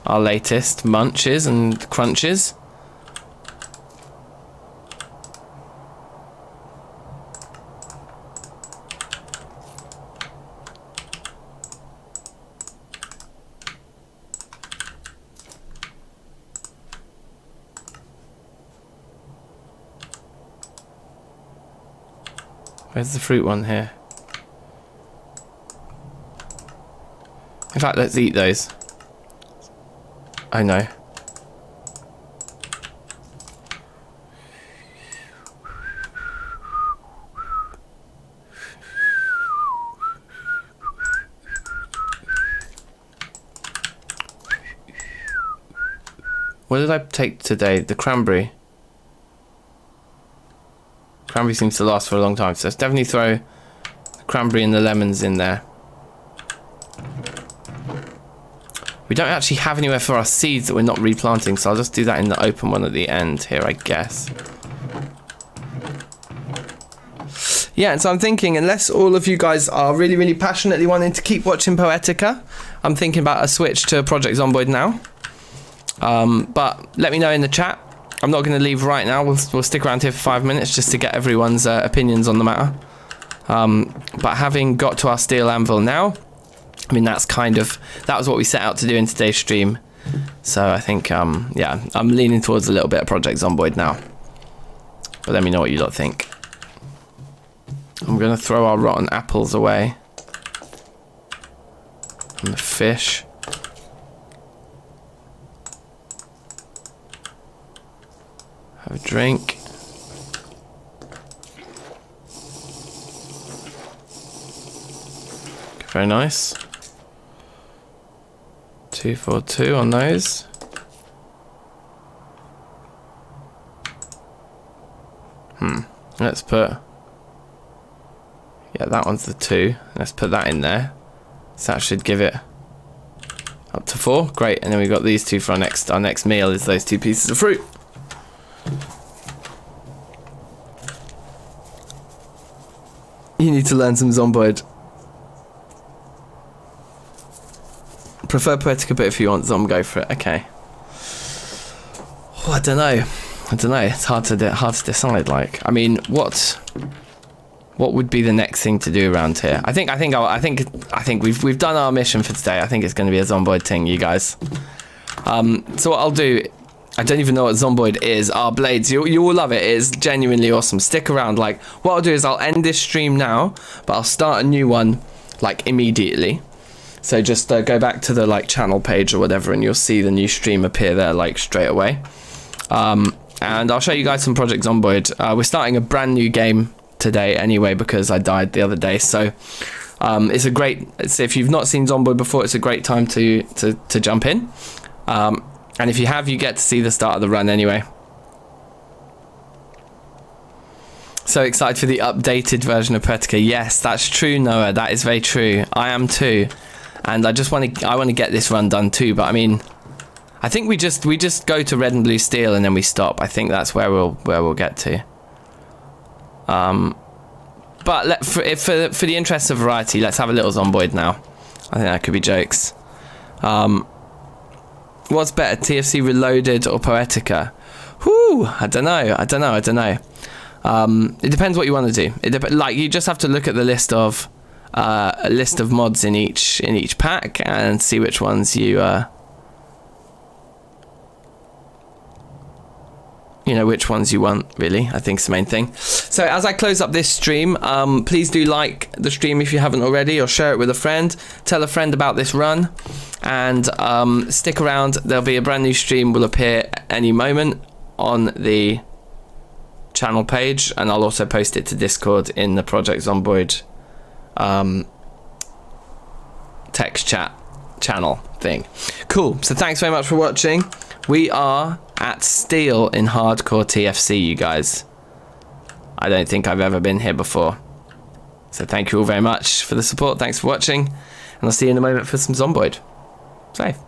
our latest munches and crunches. Where's the fruit one here? In fact, let's eat those. I know. What did I take today? The cranberry. Cranberry seems to last for a long time, so let's definitely throw the cranberry and the lemons in there. We don't actually have anywhere for our seeds that we're not replanting, so I'll just do that in the open one at the end here, I guess. Yeah, and so I'm thinking, unless all of you guys are really, really passionately wanting to keep watching Poetica, I'm thinking about a switch to Project Zomboid now. But let me know in the chat. I'm not going to leave right now. We'll stick around here for 5 minutes just to get everyone's opinions on the matter. But having got to our steel anvil now, I mean, that was what we set out to do in today's stream. So I think, yeah, I'm leaning towards a little bit of Project Zomboid now. But let me know what you lot think. I'm going to throw our rotten apples away. And the fish. Have a drink. Very nice. 2 242 on those. Let's put... Yeah, that one's the 2. Let's put that in there. So that should give it up to 4. Great. And then we've got these two for our next meal is those 2 pieces of fruit. You need to learn some Zomboid. Prefer Poetica, but if you want Zom, go for it. Okay. Oh, I don't know. It's hard to decide. Like, I mean, what would be the next thing to do around here? I think we've done our mission for today. I think it's going to be a Zomboid ting, you guys. So what I'll do, I don't even know what Zomboid is. Our blades, you will love it. It is genuinely awesome. Stick around. Like, what I'll do is I'll end this stream now, but I'll start a new one like immediately. So just go back to the like channel page or whatever, and you'll see the new stream appear there like straight away. And I'll show you guys some Project Zomboid. We're starting a brand new game today anyway because I died the other day. So if you've not seen Zomboid before, it's a great time to jump in. And if you have, you get to see the start of the run anyway. So excited for the updated version of Poetica. Yes, that's true, Noah. That is very true. I am too. And I want to get this run done too. But I mean, I think we just go to red and blue steel and then we stop. I think that's where we'll get to. But for the interest of variety, let's have a little Zomboid now. I think that could be jokes. What's better, TFC Reloaded or Poetica? Whoo, I don't know. It depends what you want to do. Like, you just have to look at the list of mods in each pack and see which ones you which ones you want, really. I think it's the main thing. So as I close up this stream, please do like the stream if you haven't already, or share it with a friend. Tell a friend about this run, and stick around. There'll be a brand new stream will appear any moment on the channel page, and I'll also post it to Discord in the Project Zomboid text chat channel thing. Cool. So thanks very much for watching. We are at Steel in hardcore TFC, you guys. I don't think I've ever been here before. So thank you all very much for the support. Thanks for watching, and I'll see you in a moment for some Zomboid. Safe.